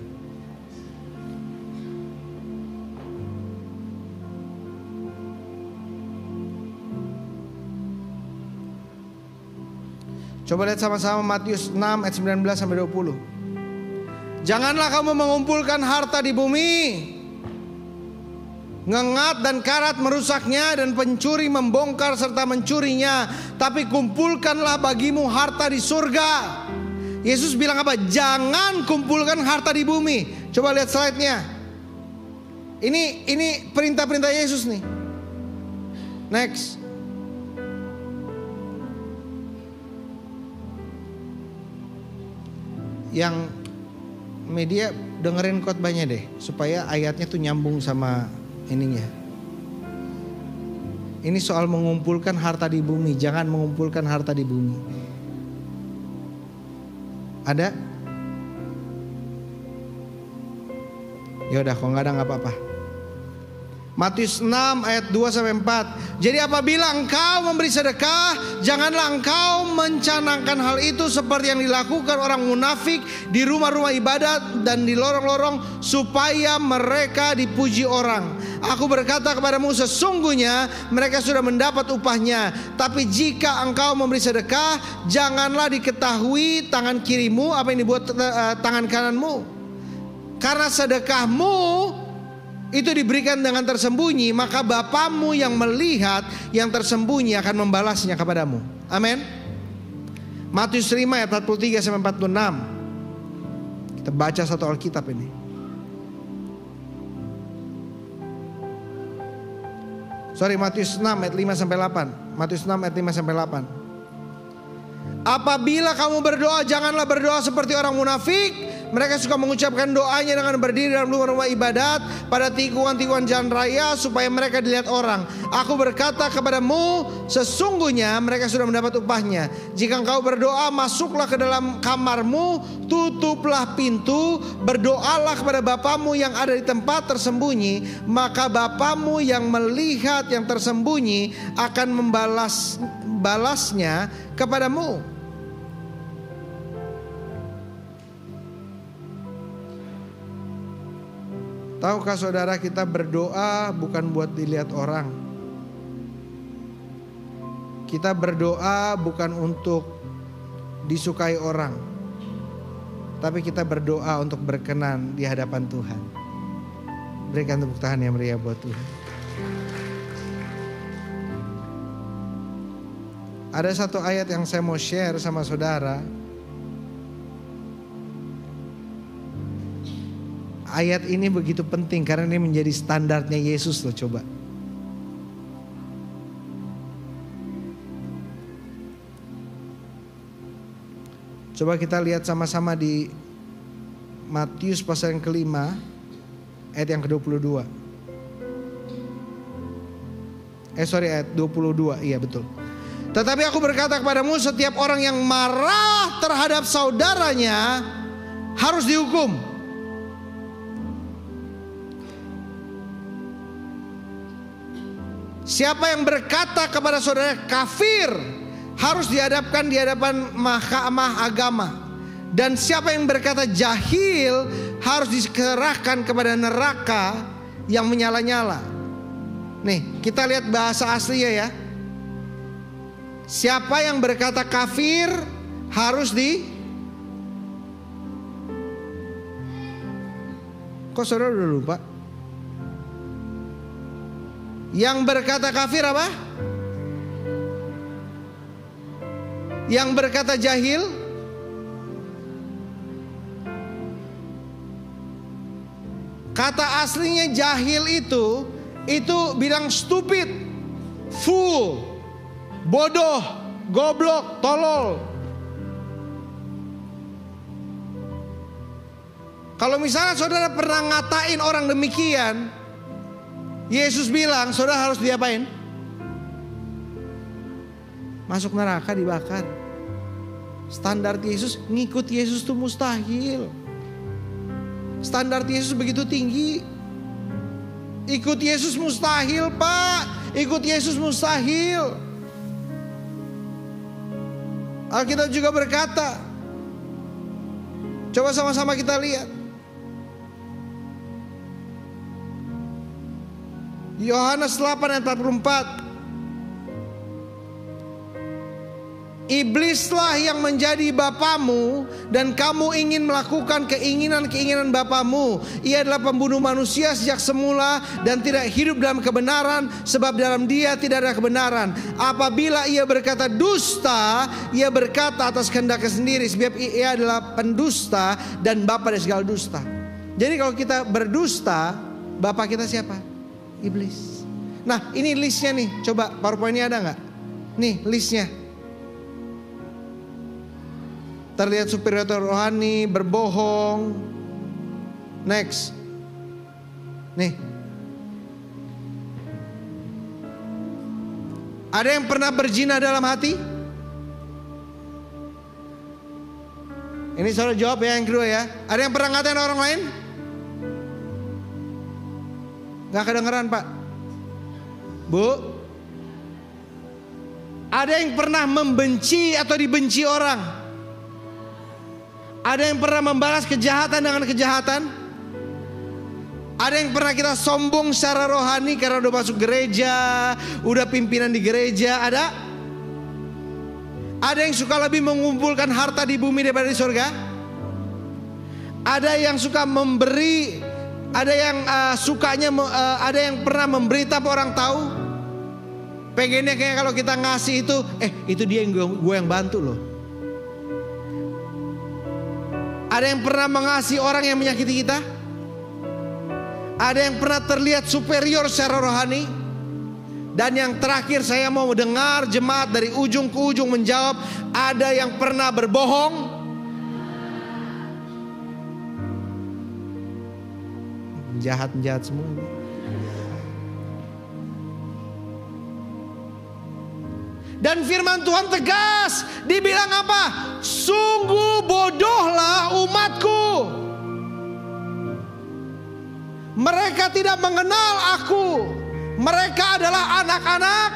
Coba lihat sama-sama Matius 6 ayat 19 sampai 20. Janganlah kamu mengumpulkan harta di bumi, ngengat dan karat merusaknya dan pencuri membongkar serta mencurinya. Tapi kumpulkanlah bagimu harta di surga. Yesus bilang apa? Jangan kumpulkan harta di bumi. Coba lihat slide-nya. Ini perintah-perintah Yesus nih. Next. Yang media dengerin khotbahnya deh, supaya ayatnya tuh nyambung sama ininya. Ini soal mengumpulkan harta di bumi. Jangan mengumpulkan harta di bumi. Ada? Yaudah, kalau nggak ada nggak apa-apa. Matius 6 ayat 2 sampai 4. Jadi apabila engkau memberi sedekah, janganlah engkau mencanangkan hal itu seperti yang dilakukan orang munafik di rumah-rumah ibadat dan di lorong-lorong supaya mereka dipuji orang. Aku berkata kepadamu, sesungguhnya mereka sudah mendapat upahnya. Tapi jika engkau memberi sedekah, janganlah diketahui tangan kirimu apa yang dibuat tangan kananmu. Karena sedekahmu itu diberikan dengan tersembunyi, maka Bapamu yang melihat yang tersembunyi akan membalasnya kepadamu. Amin. Matius 5 ayat 43 sampai 46. Kita baca satu Alkitab ini. Matius 6 ayat 5 sampai 8. Matius 6 ayat 5 sampai 8. Apabila kamu berdoa, janganlah berdoa seperti orang munafik. Mereka suka mengucapkan doanya dengan berdiri dalam rumah-rumah ibadat, pada tikungan-tikungan jalan raya, supaya mereka dilihat orang. Aku berkata kepadamu, sesungguhnya mereka sudah mendapat upahnya. Jika engkau berdoa, masuklah ke dalam kamarmu, tutuplah pintu, berdoalah kepada Bapamu yang ada di tempat tersembunyi, maka Bapamu yang melihat yang tersembunyi akan membalasnya kepadamu. Tahukah saudara, kita berdoa bukan buat dilihat orang. Kita berdoa bukan untuk disukai orang, tapi kita berdoa untuk berkenan di hadapan Tuhan. Berikan tepuk tangan yang meriah buat Tuhan. Ada satu ayat yang saya mau share sama saudara. Ayat ini begitu penting karena ini menjadi standarnya Yesus loh, coba. Coba kita lihat sama-sama di Matius pasal yang kelima, ayat yang ke-22. Ayat 22, iya betul. Tetapi aku berkata kepadamu, setiap orang yang marah terhadap saudaranya harus dihukum. Siapa yang berkata kepada saudara kafir harus dihadapkan di hadapan mahkamah agama. Dan siapa yang berkata jahil harus diserahkan kepada neraka yang menyala-nyala. Nih, kita lihat bahasa aslinya ya. Siapa yang berkata kafir harus Kok saudara udah lupa? Yang berkata kafir apa? Yang berkata jahil? Kata aslinya jahil itu bilang stupid, fool, bodoh, goblok, tolol. Kalau misalnya saudara pernah ngatain orang demikian, Yesus bilang saudara harus diapain? Masuk neraka, dibakar. Standar Yesus, ngikut Yesus itu mustahil. Standar Yesus begitu tinggi. Ikut Yesus mustahil, Pak. Ikut Yesus mustahil. Alkitab juga berkata, coba sama-sama kita lihat. Yohanes 8 ayat 44. Iblislah yang menjadi bapamu dan kamu ingin melakukan keinginan-keinginan bapamu. Ia adalah pembunuh manusia sejak semula dan tidak hidup dalam kebenaran, sebab dalam dia tidak ada kebenaran. Apabila ia berkata dusta, ia berkata atas kehendaknya sendiri, sebab ia adalah pendusta dan bapa dari segala dusta. Jadi kalau kita berdusta, bapa kita siapa? Iblis. Nah, ini listnya nih. Coba PowerPoint-nya ada nggak? Nih listnya. Terlihat superior rohani, berbohong. Next. Nih. Ada yang pernah berzina dalam hati? Ini saudara jawab ya, yang kedua ya. Ada yang pernah ngatain orang lain? Gak kedengeran Pak. Bu. Ada yang pernah membenci atau dibenci orang? Ada yang pernah membalas kejahatan dengan kejahatan? Ada yang pernah kita sombong secara rohani karena udah masuk gereja, udah pimpinan di gereja? Ada? Ada yang suka lebih mengumpulkan harta di bumi daripada di surga? Ada yang suka memberi? Ada yang ada yang pernah memberi tanpa orang tahu? Pengennya kayak kalau kita ngasih itu dia yang gue yang bantu loh. Ada yang pernah mengasihi orang yang menyakiti kita? Ada yang pernah terlihat superior secara rohani? Dan yang terakhir saya mau dengar jemaat dari ujung ke ujung menjawab. Ada yang pernah berbohong? penjahat-penjahat semua ini. Dan firman Tuhan tegas, dibilang apa? Sungguh bodohlah umatku. Mereka tidak mengenal aku. Mereka adalah anak-anak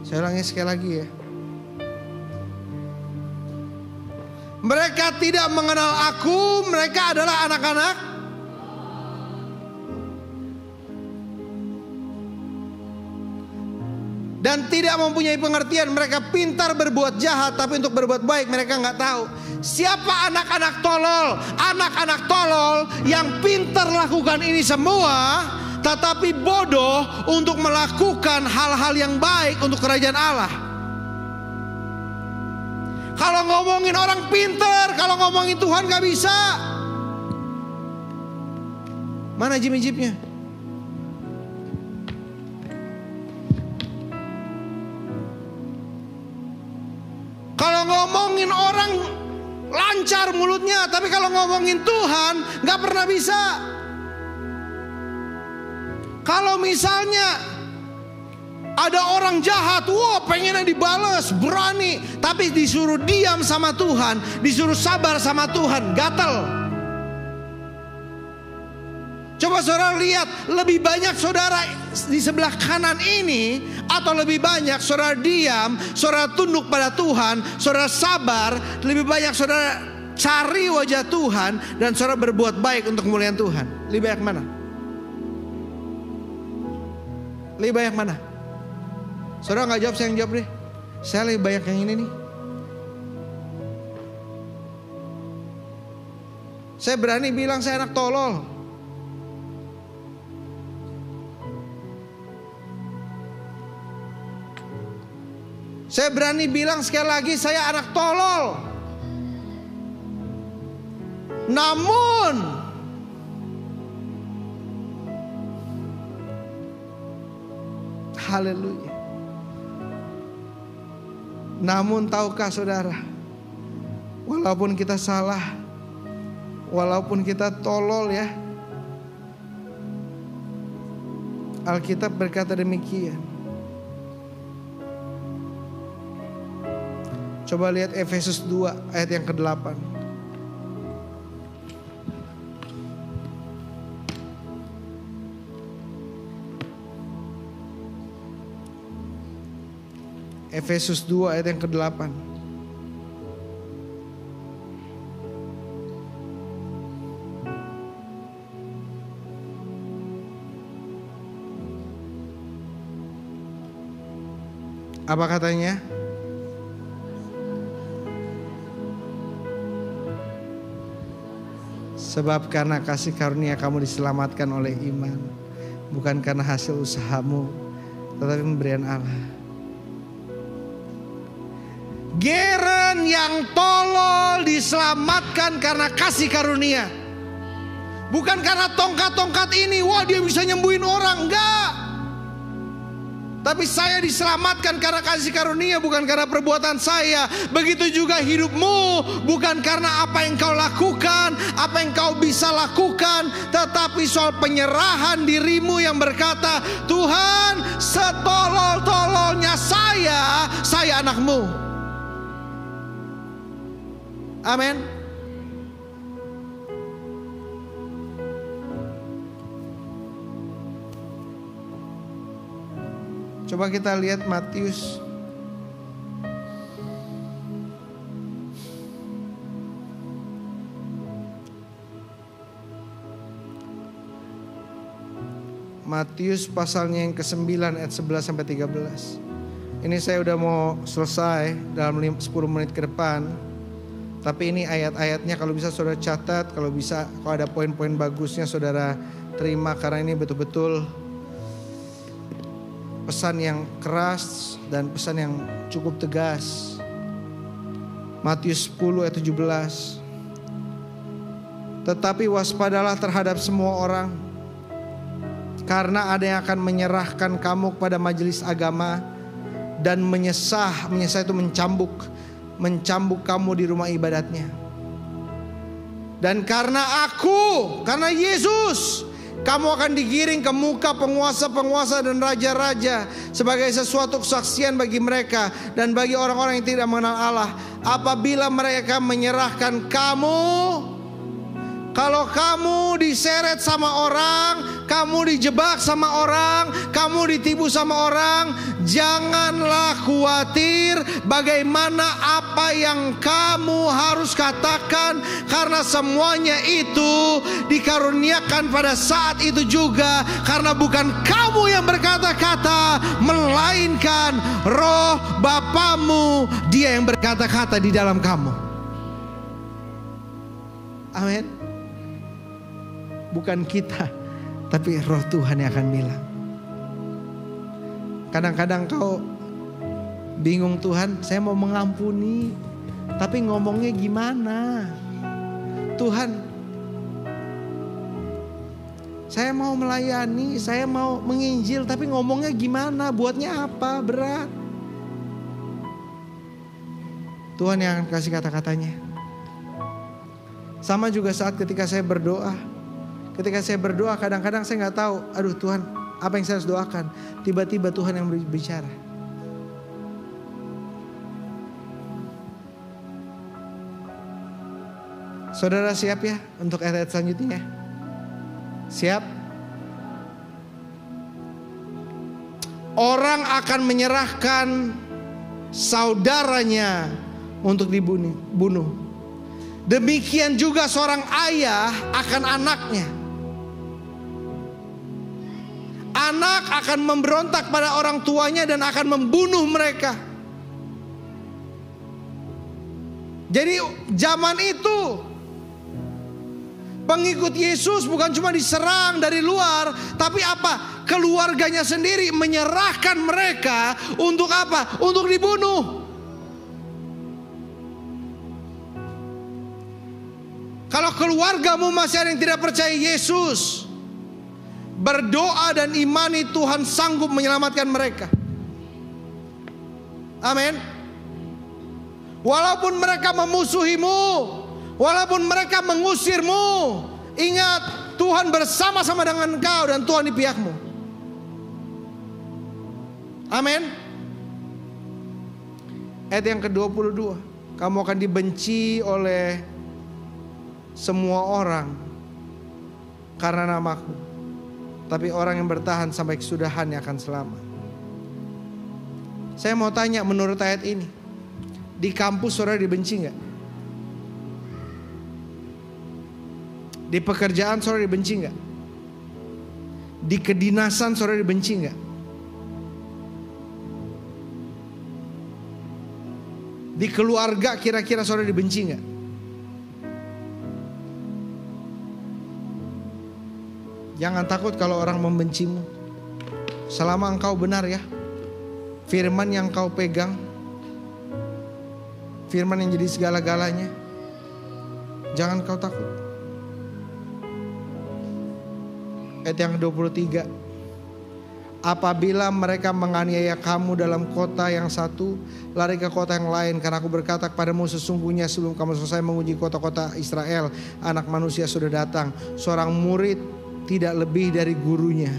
saya ulangi sekali lagi ya. Mereka tidak mengenal aku, mereka adalah anak-anak dan tidak mempunyai pengertian. Mereka pintar berbuat jahat, tapi untuk berbuat baik mereka nggak tahu. Siapa anak-anak tolol? Anak-anak tolol yang pintar lakukan ini semua, tetapi bodoh untuk melakukan hal-hal yang baik untuk kerajaan Allah. Kalau ngomongin orang pintar, kalau ngomongin Tuhan gak bisa. Mana jim-jimnya? Kalau ngomongin orang lancar mulutnya, tapi kalau ngomongin Tuhan gak pernah bisa. Kalau misalnya ada orang jahat, wah pengennya dibales, berani. Tapi disuruh diam sama Tuhan, disuruh sabar sama Tuhan, gatel. Coba saudara lihat, lebih banyak saudara di sebelah kanan ini, atau lebih banyak saudara diam, saudara tunduk pada Tuhan, saudara sabar, lebih banyak saudara cari wajah Tuhan, dan saudara berbuat baik untuk kemuliaan Tuhan. Lebih banyak mana? Lebih banyak mana? Saudara gak jawab, saya yang jawab deh. Saya lebih banyak yang ini nih. Saya berani bilang saya anak tolol. Saya berani bilang sekali lagi, saya anak tolol. Namun haleluya. Namun tahukah saudara, walaupun kita salah, walaupun kita tolol ya, Alkitab berkata demikian. Coba lihat Efesus 2 ayat yang ke-8. Efesus 2 ayat yang ke-8. Apa katanya? Sebab karena kasih karunia kamu diselamatkan oleh iman, bukan karena hasil usahamu, tetapi pemberian Allah. Geren yang tolol diselamatkan karena kasih karunia. Bukan karena tongkat-tongkat ini, wah dia bisa nyembuhin orang, enggak. Tapi saya diselamatkan karena kasih karunia, bukan karena perbuatan saya. Begitu juga hidupmu, bukan karena apa yang kau lakukan, apa yang kau bisa lakukan, tetapi soal penyerahan dirimu yang berkata, Tuhan, setolol-tololnya saya anakmu. Amin. Coba kita lihat Matius pasalnya yang ke-9 ayat 11 sampai 13. Ini saya udah mau selesai dalam 10 menit ke depan. Tapi ini ayat-ayatnya kalau bisa saudara catat, kalau ada poin-poin bagusnya saudara terima, karena ini betul-betul pesan yang keras dan pesan yang cukup tegas. Matius 10 ayat 17. Tetapi waspadalah terhadap semua orang, karena ada yang akan menyerahkan kamu kepada majelis agama dan menyesah itu mencambuk kamu di rumah ibadatnya. Dan karena Yesus, kamu akan digiring ke muka penguasa-penguasa dan raja-raja sebagai sesuatu kesaksian bagi mereka dan bagi orang-orang yang tidak mengenal Allah. Apabila mereka menyerahkan kamu, kalau kamu diseret sama orang, kamu dijebak sama orang, kamu ditipu sama orang, janganlah khawatir bagaimana apa yang kamu harus katakan, karena semuanya itu dikaruniakan pada saat itu juga, karena bukan kamu yang berkata-kata, melainkan Roh Bapamu, Dia yang berkata-kata di dalam kamu. Amin. Bukan kita, tapi Roh Tuhan yang akan bilang. Kadang-kadang kau bingung, Tuhan, saya mau mengampuni, tapi ngomongnya gimana? Tuhan, saya mau melayani, saya mau menginjil, tapi ngomongnya gimana? Buatnya apa? Berat. Tuhan yang akan kasih kata-katanya. Sama juga saat ketika saya berdoa. Ketika saya berdoa, kadang-kadang saya nggak tahu, aduh Tuhan, apa yang saya harus doakan? Tiba-tiba Tuhan yang berbicara. Saudara siap ya untuk ayat-ayat selanjutnya? Siap? Orang akan menyerahkan saudaranya untuk dibunuh. Demikian juga seorang ayah akan anaknya. Anak akan memberontak pada orang tuanya dan akan membunuh mereka. Jadi zaman itu pengikut Yesus bukan cuma diserang dari luar, tapi apa? Keluarganya sendiri menyerahkan mereka untuk apa? Untuk dibunuh. Kalau keluargamu masih ada yang tidak percaya Yesus, berdoa dan imani, Tuhan sanggup menyelamatkan mereka. Amin. Walaupun mereka memusuhimu, walaupun mereka mengusirmu, ingat Tuhan bersama-sama dengan engkau dan Tuhan di pihakmu. Amin. Ayat yang ke-22, kamu akan dibenci oleh semua orang karena namaku, tapi orang yang bertahan sampai kesudahannya akan selamat. Saya mau tanya, menurut ayat ini, di kampus saudara dibenci nggak? Di pekerjaan saudara dibenci nggak? Di kedinasan saudara dibenci nggak? Di keluarga kira-kira saudara dibenci nggak? Jangan takut kalau orang membencimu, selama engkau benar ya. Firman yang kau pegang, firman yang jadi segala-galanya, jangan kau takut. Ayat yang ke-23, apabila mereka menganiaya kamu dalam kota yang satu, lari ke kota yang lain, karena aku berkata kepadamu, sesungguhnya sebelum kamu selesai menguji kota-kota Israel, Anak Manusia sudah datang. Seorang murid tidak lebih dari gurunya,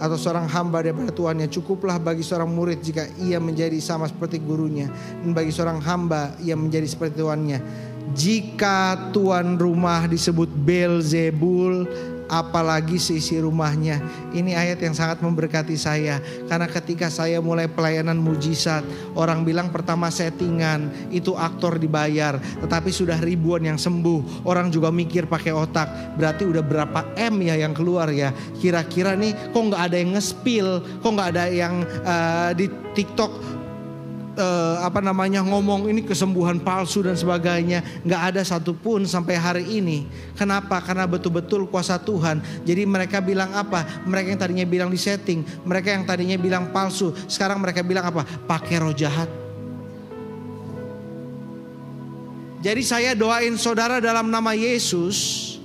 atau seorang hamba daripada tuannya. Cukuplah bagi seorang murid jika ia menjadi sama seperti gurunya, dan bagi seorang hamba ia menjadi seperti tuannya. Jika tuan rumah disebut Beelzebul, apalagi seisi rumahnya. Ini ayat yang sangat memberkati saya, karena ketika saya mulai pelayanan mujizat, orang bilang pertama settingan, itu aktor dibayar, tetapi sudah ribuan yang sembuh. Orang juga mikir pakai otak, berarti udah berapa M ya yang keluar ya. Kira-kira nih kok gak ada yang nge-spill, kok gak ada yang di TikTok ngomong ini kesembuhan palsu dan sebagainya. Gak ada satupun sampai hari ini. Kenapa? Karena betul-betul kuasa Tuhan. Jadi mereka bilang apa? Mereka yang tadinya bilang disetting, mereka yang tadinya bilang palsu, sekarang mereka bilang apa? Pakai roh jahat. Jadi saya doain saudara dalam nama Yesus,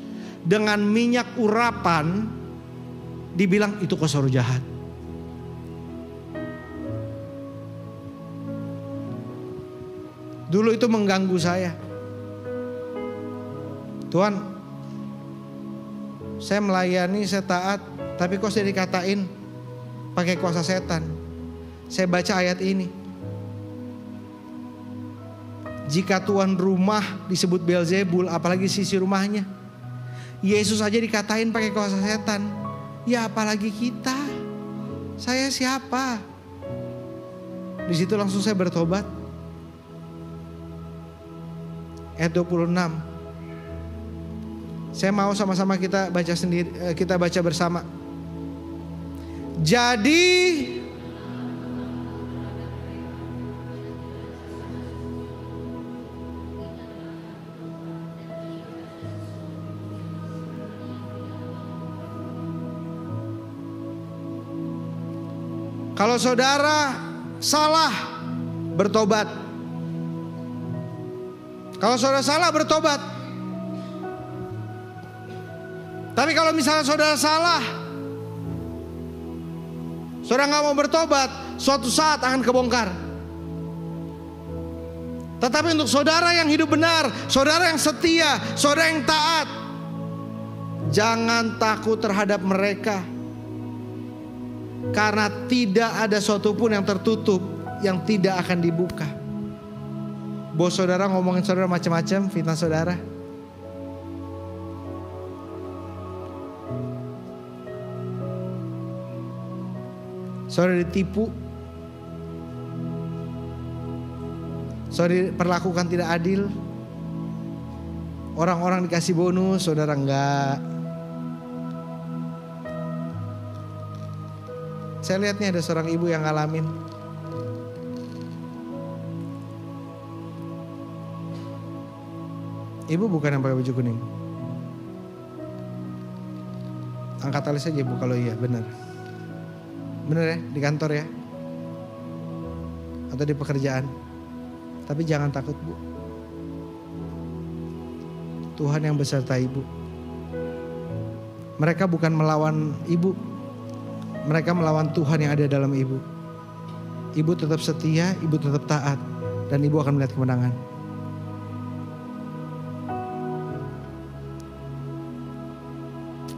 dengan minyak urapan, dibilang itu kuasa roh jahat. Dulu itu mengganggu saya. Tuhan, saya melayani, saya taat, tapi kok saya dikatain pakai kuasa setan. Saya baca ayat ini. Jika tuan rumah disebut Beelzebul, apalagi sisi rumahnya. Yesus aja dikatain pakai kuasa setan. Ya apalagi kita. Saya siapa? Di situ langsung saya bertobat. Ayat 26. Saya mau sama-sama kita baca sendiri, kita baca bersama. Jadi kalau saudara salah, bertobat. Kalau saudara salah, bertobat. Tapi kalau misalnya saudara salah, saudara gak mau bertobat, suatu saat akan kebongkar. Tetapi untuk saudara yang hidup benar, saudara yang setia, saudara yang taat, jangan takut terhadap mereka. Karena tidak ada suatu pun yang tertutup yang tidak akan dibuka. Bos saudara ngomongin saudara macam-macam, fitnah saudara. Saudara ditipu, saudara diperlakukan tidak adil, orang-orang dikasih bonus, saudara enggak. Saya lihat nih ada seorang ibu yang ngalamin. Ibu bukan yang pakai baju kuning. Angkat alis aja ibu kalau iya, benar. Bener ya, di kantor ya. Atau di pekerjaan. Tapi jangan takut bu. Tuhan yang beserta ibu. Mereka bukan melawan ibu. Mereka melawan Tuhan yang ada dalam ibu. Ibu tetap setia, ibu tetap taat. Dan ibu akan melihat kemenangan.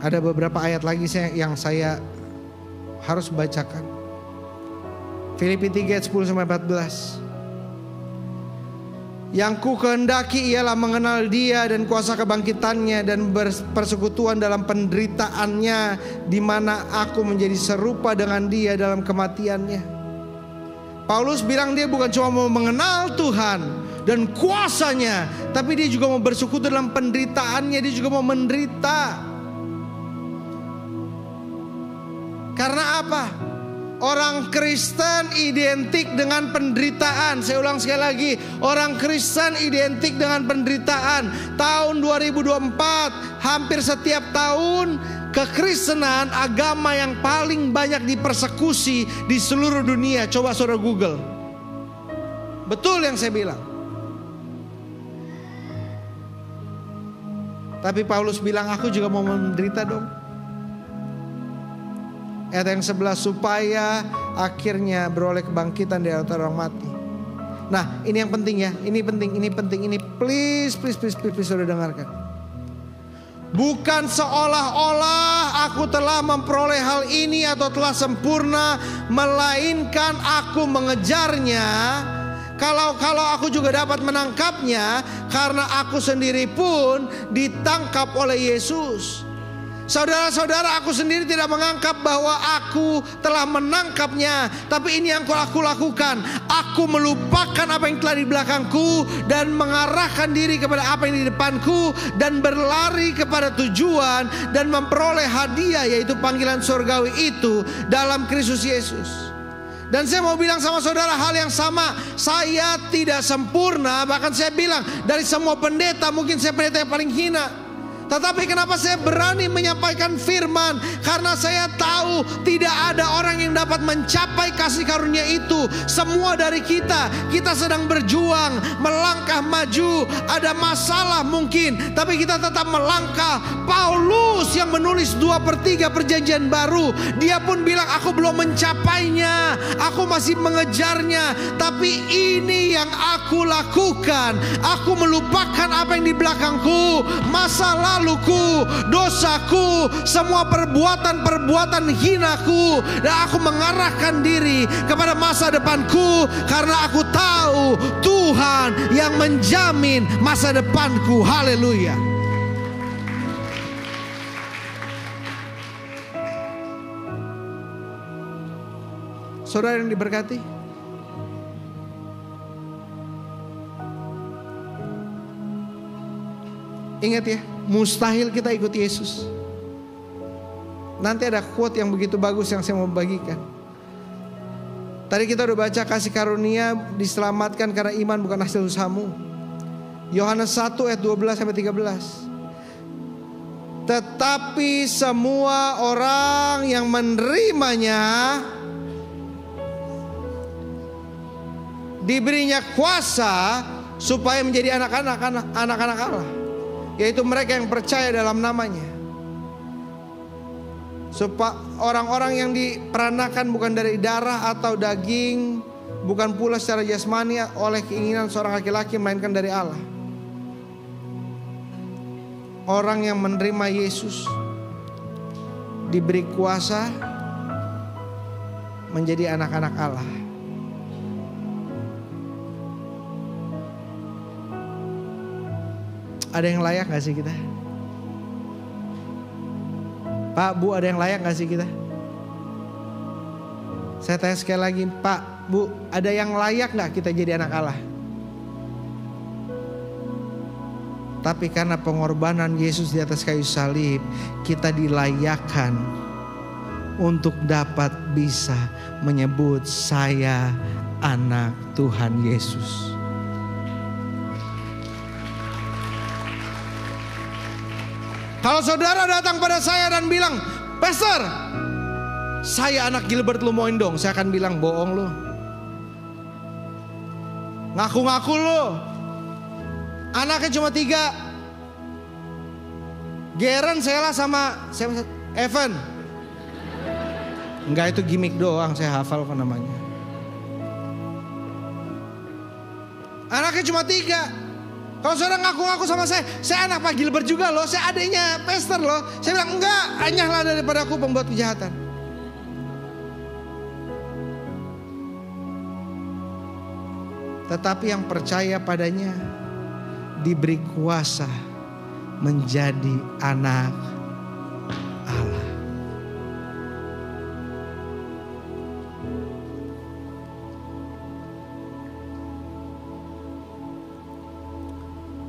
Ada beberapa ayat lagi yang saya harus bacakan. Filipi 3 ayat 10-14. Yang ku kehendaki ialah mengenal dia dan kuasa kebangkitannya dan bersekutuan dalam penderitaannya, di mana aku menjadi serupa dengan dia dalam kematiannya. Paulus bilang dia bukan cuma mau mengenal Tuhan dan kuasanya, tapi dia juga mau bersekutu dalam penderitaannya, dia juga mau menderita. Karena apa? Orang Kristen identik dengan penderitaan. Saya ulang sekali lagi, orang Kristen identik dengan penderitaan. Tahun 2024, hampir setiap tahun kekristenan agama yang paling banyak dipersekusi di seluruh dunia. Coba saudara Google. Betul yang saya bilang. Tapi Paulus bilang, aku juga mau menderita dong. Ayat yang 11, supaya akhirnya beroleh kebangkitan dari antara orang mati. Nah ini yang penting ya, ini penting, ini please saudara dengarkan. Bukan seolah-olah aku telah memperoleh hal ini atau telah sempurna, melainkan aku mengejarnya. Kalau aku juga dapat menangkapnya, karena aku sendiri pun ditangkap oleh Yesus. Saudara-saudara, aku sendiri tidak menganggap bahwa aku telah menangkapnya, tapi ini yang aku lakukan. Aku melupakan apa yang telah di belakangku dan mengarahkan diri kepada apa yang di depanku, dan berlari kepada tujuan dan memperoleh hadiah, yaitu panggilan surgawi itu dalam Kristus Yesus. Dan saya mau bilang sama saudara hal yang sama. Saya tidak sempurna, bahkan saya bilang dari semua pendeta mungkin saya pendeta yang paling hina. Tetapi kenapa saya berani menyampaikan firman? Karena saya tahu tidak ada orang yang dapat mencapai kasih karunia itu. Semua dari kita sedang berjuang, melangkah maju. Ada masalah mungkin, tapi kita tetap melangkah. Paulus yang menulis 2/3 perjanjian baru, dia pun bilang, aku belum mencapainya, aku masih mengejarnya. Tapi ini yang aku lakukan. Aku melupakan apa yang di belakangku, masa laluku, dosaku, semua perbuatan-perbuatan hinaku, dan aku mengarahkan diri kepada masa depanku, karena aku tahu Tuhan yang menjamin masa depanku. Haleluya. Saudara yang diberkati, ingat ya, mustahil kita ikut Yesus. Nanti ada quote yang begitu bagus yang saya mau bagikan. Tadi kita udah baca kasih karunia diselamatkan karena iman bukan hasil usahamu. Yohanes 1 ayat 12-13. Tetapi semua orang yang menerimanya diberinya kuasa supaya menjadi anak-anak Allah, yaitu mereka yang percaya dalam namanya. Supaya orang-orang yang diperanakan bukan dari darah atau daging, bukan pula secara jasmani oleh keinginan seorang laki-laki, melainkan dari Allah. Orang yang menerima Yesus diberi kuasa menjadi anak-anak Allah. Ada yang layak gak sih kita? Pak, Bu, ada yang layak gak sih kita? Saya tanya sekali lagi, Pak, Bu, ada yang layak gak kita jadi anak Allah? Tapi karena pengorbanan Yesus di atas kayu salib, kita dilayakkan untuk dapat bisa menyebut saya anak Tuhan Yesus. Kalau saudara datang pada saya dan bilang, Pastor, saya anak Gilbert Lumoindong, saya akan bilang, bohong lo, ngaku-ngaku lo, anaknya cuma 3, Geren, Sela sama Evan. Enggak, itu gimmick doang, saya hafal kok namanya. Anaknya cuma 3. Kalau saudara ngaku-ngaku sama saya anak Pak Gilbert juga loh, saya adiknya Pastor loh. Saya bilang, enggak, anyahlah daripada aku pembuat kejahatan. Tetapi yang percaya padanya diberi kuasa menjadi anak Allah.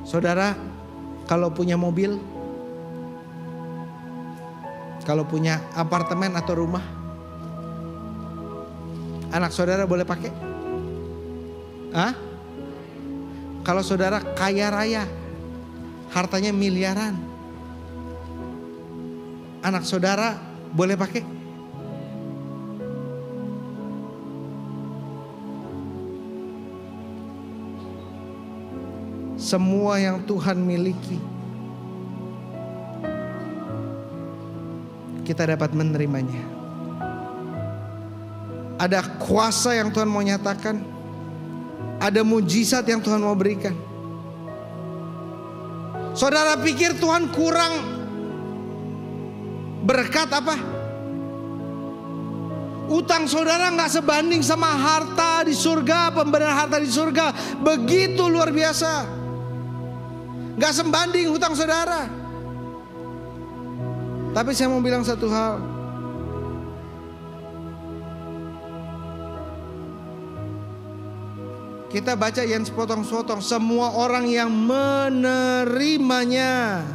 Saudara, kalau punya mobil, kalau punya apartemen atau rumah, anak saudara boleh pakai? Hah? Kalau saudara kaya raya, hartanya miliaran, anak saudara boleh pakai? Semua yang Tuhan miliki, kita dapat menerimanya. Ada kuasa yang Tuhan mau nyatakan, ada mujizat yang Tuhan mau berikan. Saudara pikir Tuhan kurang berkat apa? Utang saudara gak sebanding sama harta di surga, pemberian harta di surga. Begitu luar biasa. Gak sebanding hutang saudara. Tapi saya mau bilang satu hal. Kita baca yang sepotong-sepotong. Semua orang yang menerimanya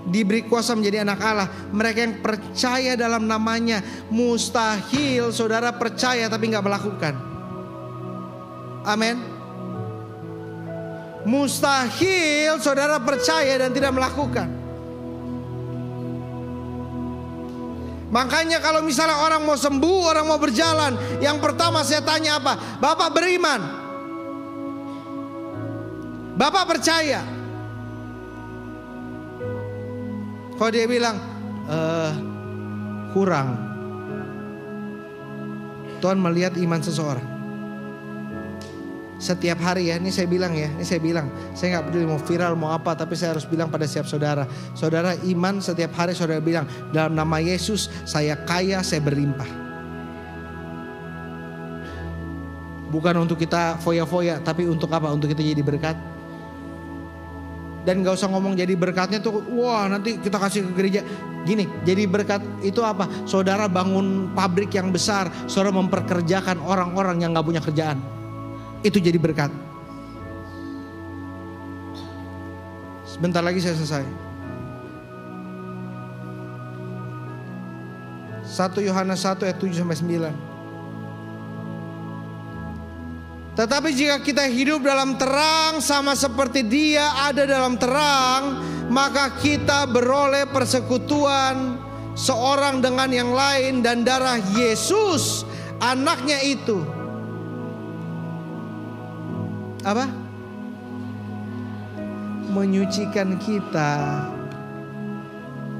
diberi kuasa menjadi anak Allah. Mereka yang percaya dalam namanya. Mustahil saudara percaya tapi gak melakukan. Amin. Mustahil saudara percaya dan tidak melakukan. Makanya kalau misalnya orang mau sembuh, orang mau berjalan, yang pertama saya tanya apa? Bapak beriman? Bapak percaya? Kalau dia bilang kurang, Tuhan melihat iman seseorang. Setiap hari ya, ini saya bilang, saya gak peduli mau viral mau apa, tapi saya harus bilang pada setiap saudara. Saudara iman setiap hari saudara bilang, dalam nama Yesus saya kaya, saya berlimpah. Bukan untuk kita foya-foya, tapi untuk apa? Untuk kita jadi berkat. Dan gak usah ngomong jadi berkatnya tuh, wah nanti kita kasih ke gereja. Gini, jadi berkat itu apa? Saudara bangun pabrik yang besar, saudara memperkerjakan orang-orang yang gak punya kerjaan. Itu jadi berkat. Sebentar lagi saya selesai. 1 Yohanes 1 ayat 7-9. Tetapi jika kita hidup dalam terang sama seperti Dia ada dalam terang, maka kita beroleh persekutuan seorang dengan yang lain, dan darah Yesus anaknya itu apa? Menyucikan kita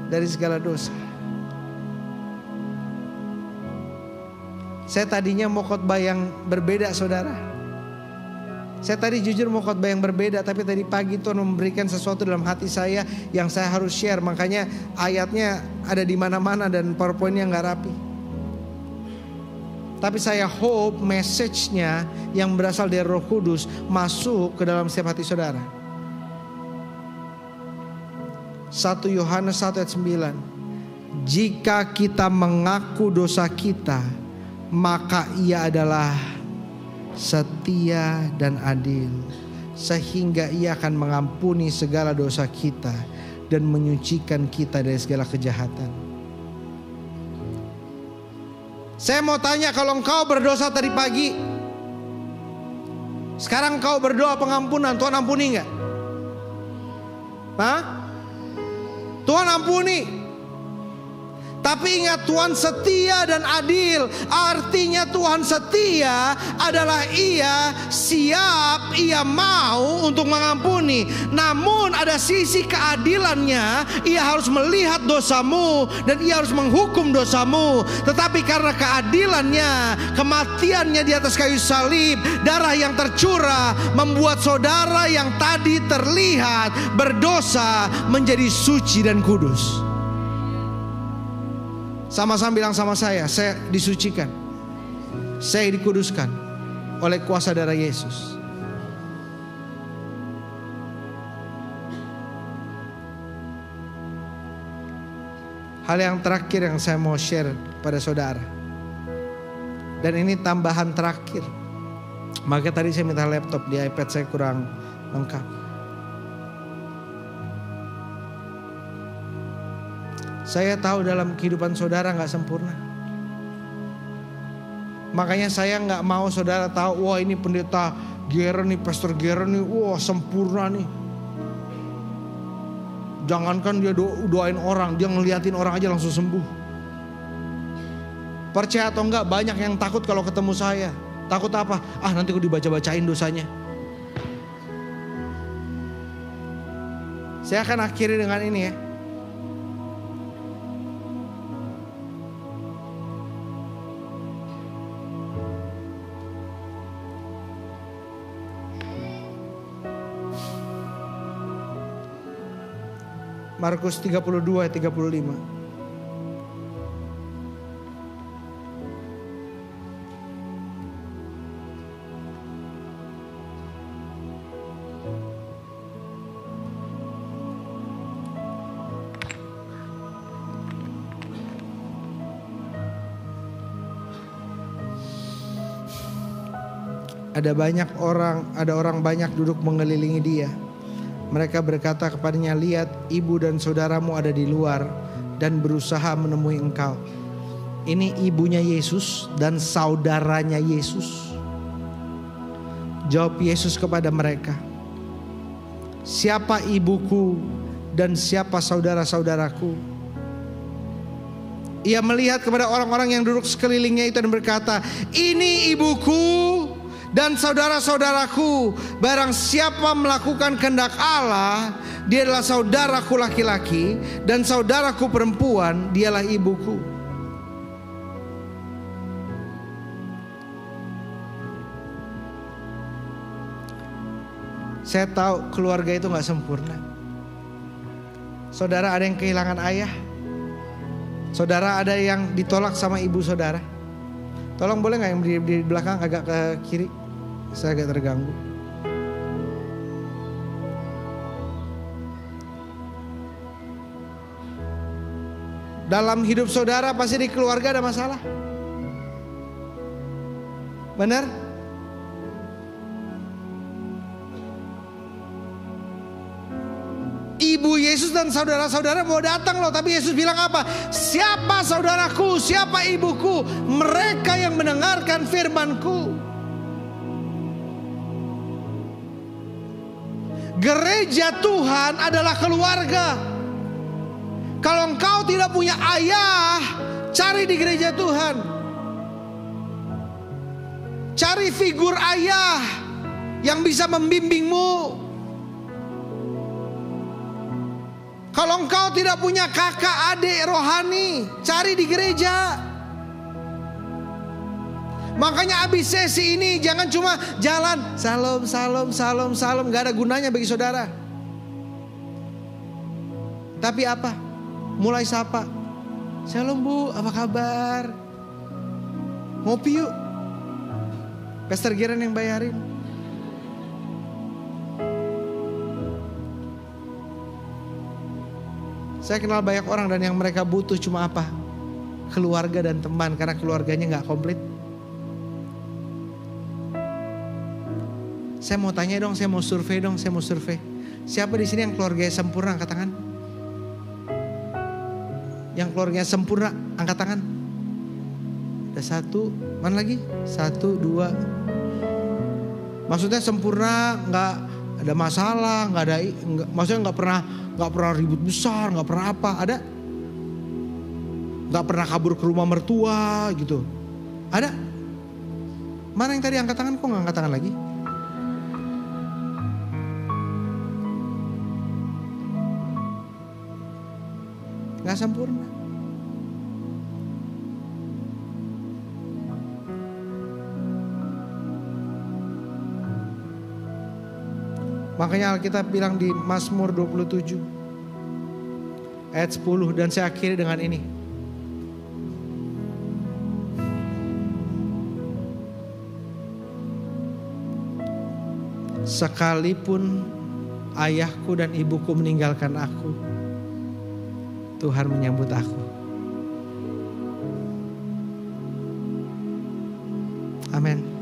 dari segala dosa. Saya tadinya mau khotbah yang berbeda saudara. Saya tadi jujur mau khotbah yang berbeda, tapi tadi pagi Tuhan memberikan sesuatu dalam hati saya yang saya harus share. Makanya ayatnya ada di mana-mana dan PowerPoint-nya nggak rapi. Tapi saya hope message-nya yang berasal dari Roh Kudus masuk ke dalam setiap hati saudara. 1 Yohanes 1 ayat 9. Jika kita mengaku dosa kita, maka Ia adalah setia dan adil, sehingga Ia akan mengampuni segala dosa kita dan menyucikan kita dari segala kejahatan. Saya mau tanya, kalau engkau berdosa tadi pagi, sekarang engkau berdoa pengampunan, Tuhan ampuni enggak? Hah? Tuhan ampuni. Tapi ingat, Tuhan setia dan adil. Artinya Tuhan setia adalah Ia siap, Ia mau untuk mengampuni. Namun ada sisi keadilannya, Ia harus melihat dosamu dan Ia harus menghukum dosamu. Tetapi karena keadilannya, kematiannya di atas kayu salib, darah yang tercurah membuat saudara yang tadi terlihat berdosa menjadi suci dan kudus. Sama-sama bilang sama saya disucikan, saya dikuduskan oleh kuasa darah Yesus. Hal yang terakhir yang saya mau share pada saudara, dan ini tambahan terakhir. Maka tadi saya minta laptop, di iPad saya kurang lengkap. Saya tahu dalam kehidupan saudara gak sempurna. Makanya saya gak mau saudara tahu, wah ini pendeta Geren nih, pastor Geren nih, wah sempurna nih. Jangankan dia doain orang, dia ngeliatin orang aja langsung sembuh. Percaya atau enggak, banyak yang takut kalau ketemu saya. Takut apa? Nanti aku dibaca-bacain dosanya. Saya akan akhiri dengan ini ya. Markus 32 ayat 35. Ada orang banyak duduk mengelilingi dia. Mereka berkata kepadanya, lihat, ibu dan saudaramu ada di luar dan berusaha menemui engkau. Ini ibunya Yesus dan saudaranya Yesus. Jawab Yesus kepada mereka, siapa ibuku dan siapa saudara-saudaraku? Ia melihat kepada orang-orang yang duduk sekelilingnya itu dan berkata, "Ini ibuku dan saudara-saudaraku. Barang siapa melakukan kehendak Allah, dia adalah saudaraku laki-laki, dan saudaraku perempuan, dialah ibuku." Saya tahu keluarga itu gak sempurna. Saudara ada yang kehilangan ayah. Saudara ada yang ditolak sama ibu saudara. Tolong boleh gak yang di belakang agak ke kiri? Saya agak terganggu. Dalam hidup saudara pasti di keluarga ada masalah. Benar? Ibu Yesus dan saudara-saudara mau datang loh. Tapi Yesus bilang apa? Siapa saudaraku, siapa ibuku? Mereka yang mendengarkan firman-Ku. Gereja Tuhan adalah keluarga. Kalau engkau tidak punya ayah, cari di gereja Tuhan. Cari figur ayah yang bisa membimbingmu. Kalau engkau tidak punya kakak adik rohani, cari di gereja. Makanya abis sesi ini jangan cuma jalan salam, salam, salam, salam, gak ada gunanya bagi saudara. Tapi apa? Mulai sapa. Shalom Bu, apa kabar? Ngopi yuk. Pastor Giran yang bayarin. Saya kenal banyak orang dan yang mereka butuh cuma apa? Keluarga dan teman, karena keluarganya gak komplit. Saya mau tanya dong, saya mau survei. Siapa di sini yang keluarganya sempurna, angkat tangan? Yang keluarganya sempurna, angkat tangan. Ada satu, mana lagi? 1, 2. Maksudnya sempurna, nggak ada masalah, maksudnya nggak pernah ribut besar, nggak pernah apa, ada? Nggak pernah kabur ke rumah mertua gitu, ada? Mana yang tadi angkat tangan, kok nggak angkat tangan lagi? Nggak sempurna. Makanya Alkitab bilang di Mazmur 27 ayat 10, dan saya akhiri dengan ini. Sekalipun ayahku dan ibuku meninggalkan aku, Tuhan menyambut aku. Amin.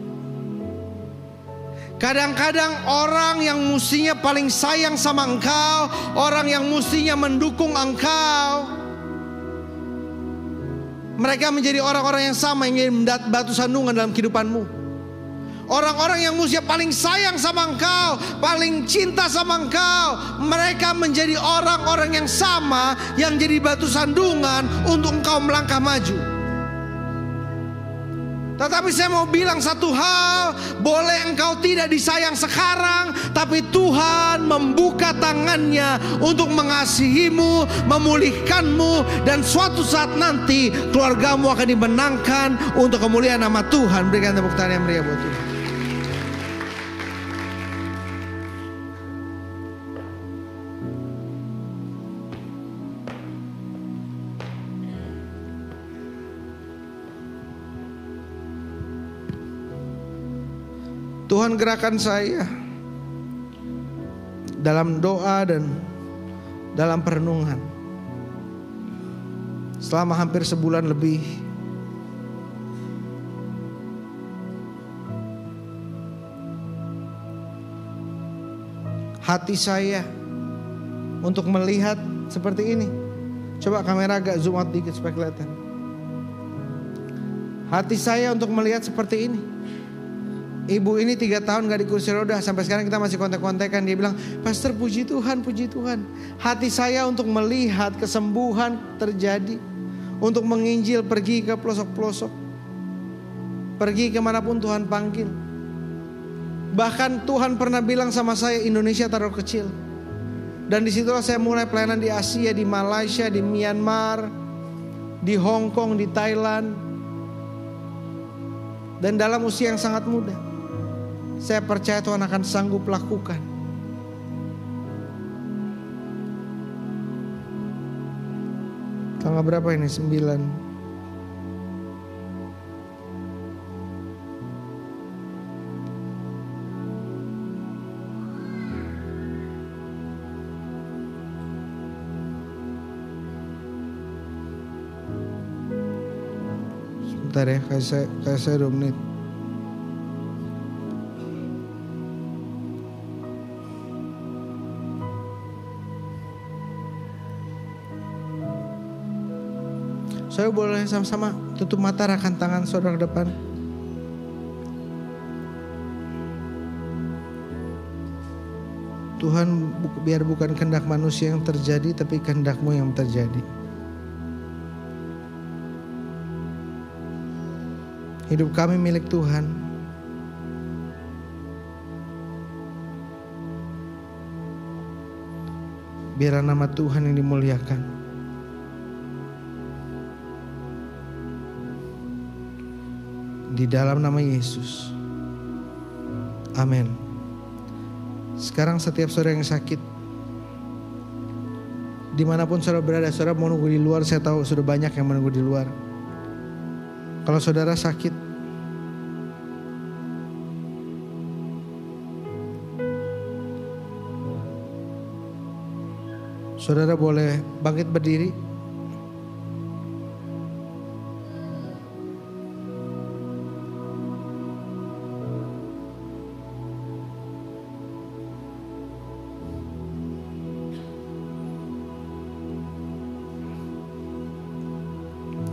Kadang-kadang orang yang mestinya paling sayang sama engkau, orang yang mestinya mendukung engkau, mereka menjadi orang-orang yang sama yang menjadi batu sandungan dalam kehidupanmu. Orang-orang yang mestinya paling sayang sama engkau, paling cinta sama engkau, mereka menjadi orang-orang yang sama yang jadi batu sandungan untuk engkau melangkah maju. Tetapi saya mau bilang satu hal, boleh engkau tidak disayang sekarang, tapi Tuhan membuka tangannya untuk mengasihimu, memulihkanmu, dan suatu saat nanti keluargamu akan dimenangkan untuk kemuliaan nama Tuhan. Berikan tepuk tangan yang meriah buat Tuhan. Tuhan gerakan saya dalam doa dan dalam perenungan selama hampir sebulan lebih. Hati saya untuk melihat seperti ini. Coba kamera agak zoom out dikit supaya kelihatan. Hati saya untuk melihat seperti ini. Ibu ini 3 tahun gak di kursi roda. Sampai sekarang kita masih kontak-kontakan. Dia bilang, Pastor puji Tuhan, puji Tuhan. Hati saya untuk melihat kesembuhan terjadi. untuk menginjil, pergi ke pelosok-pelosok, pergi kemanapun Tuhan panggil. Bahkan Tuhan pernah bilang sama saya, Indonesia taruh kecil. Dan disitulah saya mulai pelayanan di Asia, di Malaysia, di Myanmar, di Hong Kong, di Thailand. Dan dalam usia yang sangat muda, saya percaya Tuhan akan sanggup lakukan. Tanggal berapa ini? 9. Sebentar ya, kasih saya 2 menit. Saya boleh sama-sama tutup mata, arahkan tangan saudara ke depan. Tuhan, biar bukan kehendak manusia yang terjadi, tapi kehendak-Mu yang terjadi. Hidup kami milik Tuhan. Biarlah nama Tuhan yang dimuliakan. Di dalam nama Yesus. Amin. Sekarang setiap saudara yang sakit, dimanapun saudara berada, saudara mau nunggu di luar, saya tahu sudah banyak yang menunggu di luar. Kalau saudara sakit, saudara boleh bangkit berdiri.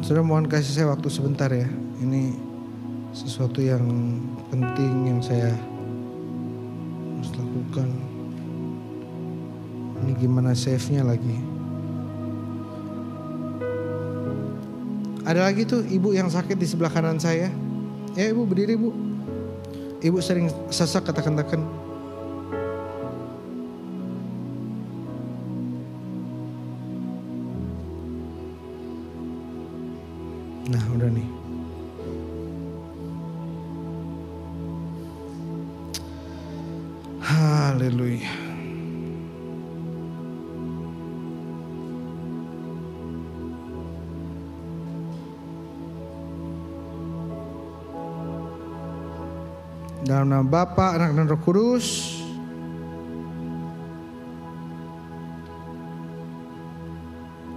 Saudara, mohon kasih saya waktu sebentar ya. Ini sesuatu yang penting yang saya harus lakukan. Ini gimana save-nya lagi. Ada lagi tuh ibu yang sakit di sebelah kanan saya. Ya ibu, berdiri bu. Ibu sering sesak, katakan-katakan. Nah udah nih. Haleluya. Dalam nama Bapa, Anak dan Roh Kudus.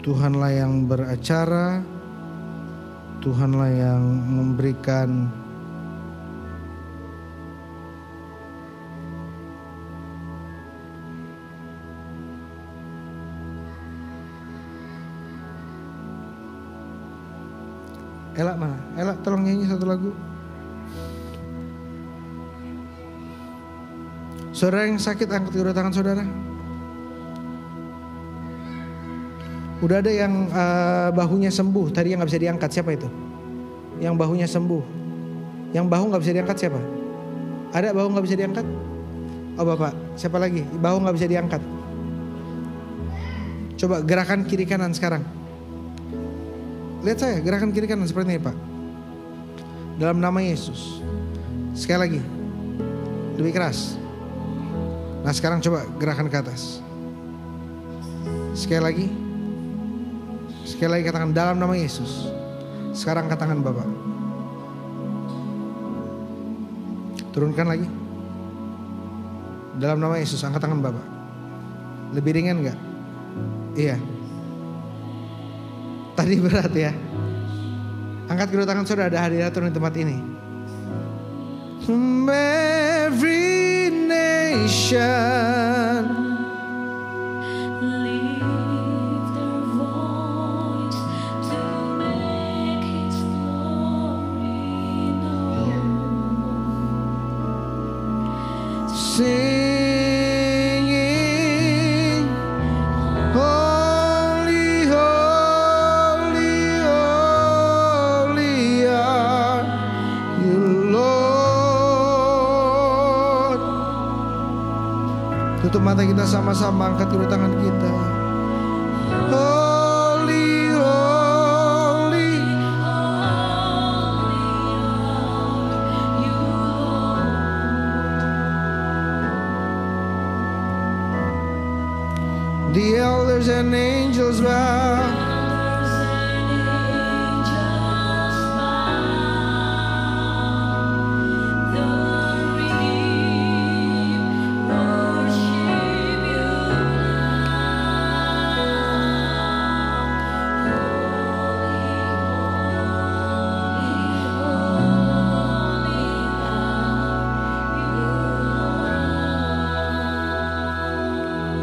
Tuhanlah yang beracara. Tuhanlah yang memberikan Ella mana? Ella tolong nyanyi satu lagu. Saudara yang sakit, angkat kedua tangan saudara. Udah ada yang bahunya sembuh, tadi yang gak bisa diangkat, siapa itu? Yang bahunya sembuh. Yang bahu gak bisa diangkat siapa? Ada bahu gak bisa diangkat? Oh Bapak, siapa lagi? Bahu gak bisa diangkat. Coba gerakan kiri kanan sekarang. Lihat saya, gerakan kiri kanan seperti ini Pak. Dalam nama Yesus. Sekali lagi. Lebih keras. Nah sekarang coba gerakan ke atas. Sekali lagi. Sekali lagi katakan dalam nama Yesus. Sekarang angkat tangan Bapak. Turunkan lagi. Dalam nama Yesus angkat tangan Bapak. Lebih ringan gak? Iya. Tadi berat ya. Angkat kedua tangan saudara, ada hadirat di tempat ini. From every nation singing, holy, holy, sama-sama angkat kedua tangan kita. Holy, holy. The elders and angels bow.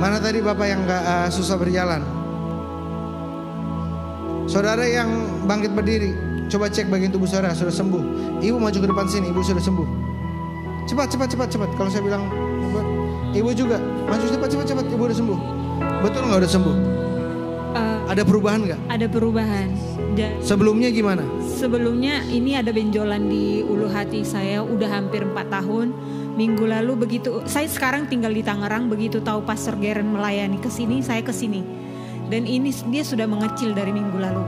Mana tadi Bapak yang gak susah berjalan? Saudara yang bangkit berdiri, coba cek bagian tubuh saudara, sudah sembuh. Ibu maju ke depan sini, ibu sudah sembuh. Cepat. Kalau saya bilang, ibu juga maju cepat. Ibu udah sembuh. Betul nggak udah sembuh? Ada perubahan nggak? Ada perubahan. Sebelumnya gimana? Sebelumnya ini ada benjolan di ulu hati saya, udah hampir 4 tahun. Minggu lalu begitu, saya sekarang tinggal di Tangerang, begitu tahu Pastor Geren melayani ke sini, saya ke sini. Dan ini dia sudah mengecil dari minggu lalu.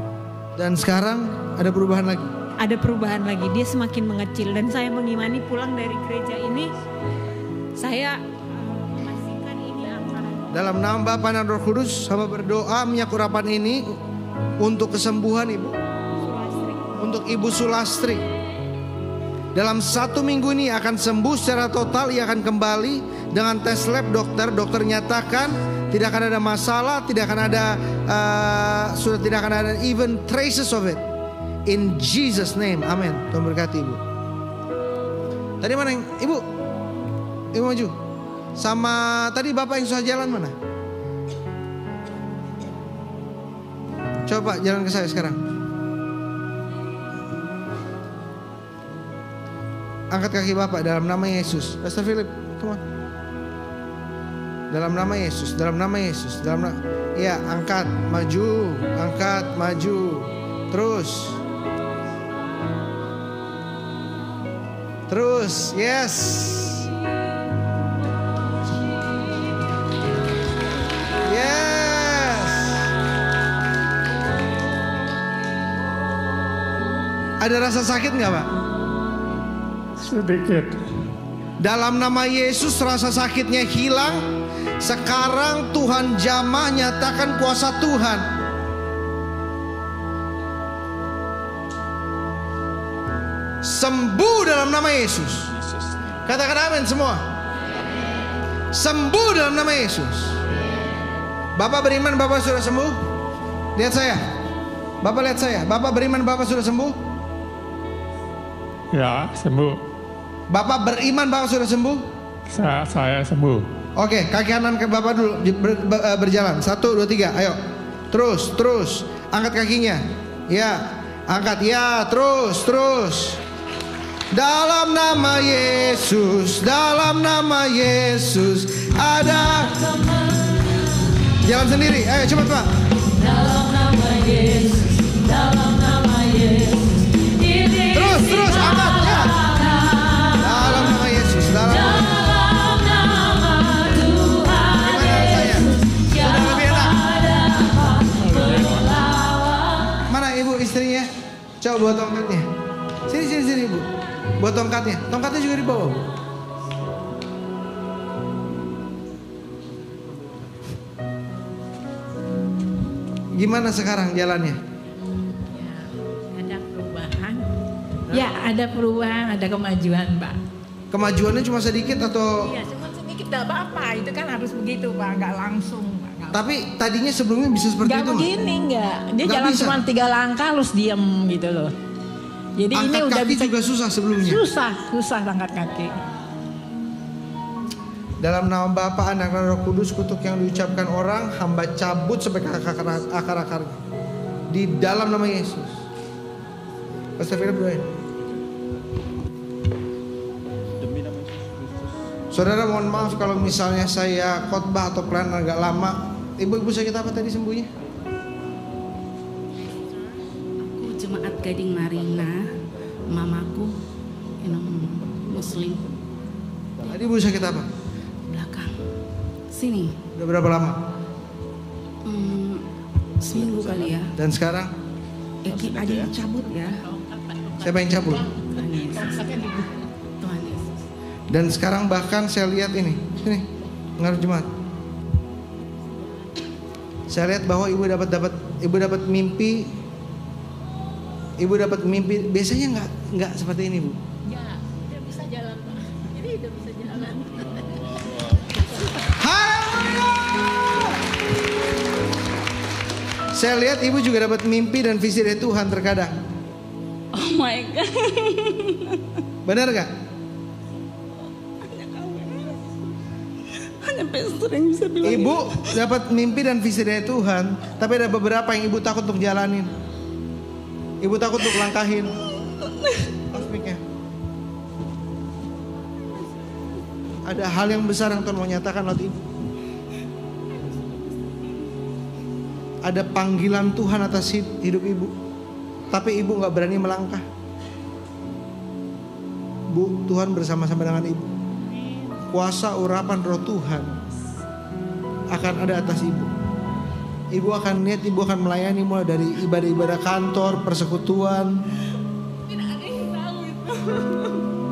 Dan sekarang ada perubahan lagi? Ada perubahan lagi, dia semakin mengecil. Dan saya mengimani pulang dari gereja ini, saya memastikan ini aman. Dalam nama Bapa dan Roh Kudus, hamba berdoa minyak urapan ini untuk kesembuhan Ibu. Sulastri. Untuk Ibu Sulastri. Dalam 1 minggu ini akan sembuh secara total. Ia akan kembali dengan tes lab dokter. Dokter nyatakan tidak akan ada masalah, tidak akan ada sudah tidak akan ada even traces of it. In Jesus name, amin. Tuhan berkati Ibu. Tadi mana yang Ibu? Ibu maju. Sama tadi Bapak yang susah jalan mana? Coba jalan ke saya sekarang. Angkat kaki Bapak dalam nama Yesus. Pastor Philip, come on. Dalam nama Yesus, dalam nama Yesus, dalam nama. Ya, angkat, maju, angkat, maju. Terus. Terus, yes. Yes. Ada rasa sakit nggak, Pak? Sedikit. Dalam nama Yesus rasa sakitnya hilang. Sekarang Tuhan jamah, nyatakan kuasa Tuhan. Sembuh dalam nama Yesus. Katakan amin semua. Sembuh dalam nama Yesus. Bapak beriman Bapak sudah sembuh? Lihat saya. Bapak lihat saya. Bapak beriman Bapak sudah sembuh? Ya, sembuh. Bapak beriman Bapak sudah sembuh? Saya sembuh. Oke, kaki kanan ke Bapak dulu berjalan. 1, 2, 3, ayo. Terus. Angkat kakinya. Ya, angkat. Ya, terus. Dalam nama Yesus, ada. Jalan sendiri. Ayo cepat, Pak. Dalam nama Yesus. Terus angkat. Ya. Dalam nama Yesus, dalam nama Tuhan. Gimana rasanya? Sudah lebih enak? Mana Ibu istrinya? Coba bawa tongkatnya. Sini Ibu. Bawa tongkatnya. Tongkatnya juga dibawa, Bu. Gimana sekarang jalannya? Ya, ada perubahan, ada kemajuan, Pak. Kemajuannya cuma sedikit atau? Iya, cuma sedikit, tidak apa-apa. Itu kan harus begitu, Pak, nggak langsung, Pak. Tapi tadinya sebelumnya bisa seperti nggak itu? Begini, nggak. Dia nggak jalan bisa. cuma 3 langkah, terus diem gitu loh. Jadi angkat ini udah kaki bisa. juga susah sebelumnya? Susah angkat kaki. Dalam nama Bapa, Anak dan Roh Kudus, kutuk yang diucapkan orang, hamba cabut sampai ke akar-akarnya. Di dalam nama Yesus. Pastor Philip doain. Saudara mohon maaf kalau misalnya saya khotbah atau pelayanan agak lama. Ibu-ibu sakit apa tadi sembuhnya? Aku jemaat Gading Marina, mamaku Muslim. Tadi ibu sakit apa? Belakang Sini. Udah berapa lama? Seminggu kali ya. Dan sekarang? Ada yang cabut ya. Siapa yang cabut? Tuhan Yesus. Tuhan Yesus. Dan sekarang bahkan saya lihat ini pengaruh jemaat. Saya lihat bahwa ibu dapat mimpi. Ibu dapat mimpi. Biasanya nggak seperti ini, Bu. Ya, udah bisa jalan, Pak. Jadi udah bisa jalan. Saya lihat ibu juga dapat mimpi dan visi dari Tuhan terkadang. Oh my God. Benar gak? Hanya pastor yang bisa bilang. Ibu dapat mimpi dan visi dari Tuhan, tapi ada beberapa yang ibu takut untuk jalanin. Ibu takut untuk langkahin. Aspeknya. Ada hal yang besar yang Tuhan mau nyatakan lewat ibu. Ada panggilan Tuhan atas hidup ibu, tapi ibu gak berani melangkah. Bu, Tuhan bersama-sama dengan ibu. Kuasa urapan roh Tuhan akan ada atas ibu. Ibu akan lihat, ibu akan melayani mulai dari ibadah-ibadah kantor, persekutuan. Tidak ada yang tahu itu.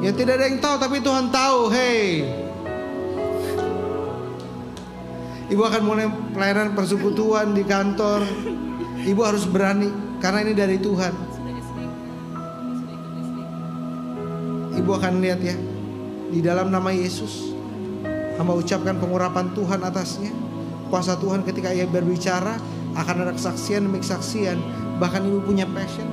Ya tidak ada yang tahu, tapi Tuhan tahu. Hey, ibu akan mulai pelayanan persekutuan di kantor. Ibu harus berani karena ini dari Tuhan. Ibu akan lihat ya, di dalam nama Yesus hamba ucapkan pengurapan Tuhan atasnya. Kuasa Tuhan ketika ia berbicara akan ada kesaksian demi kesaksian. Bahkan ibu punya passion.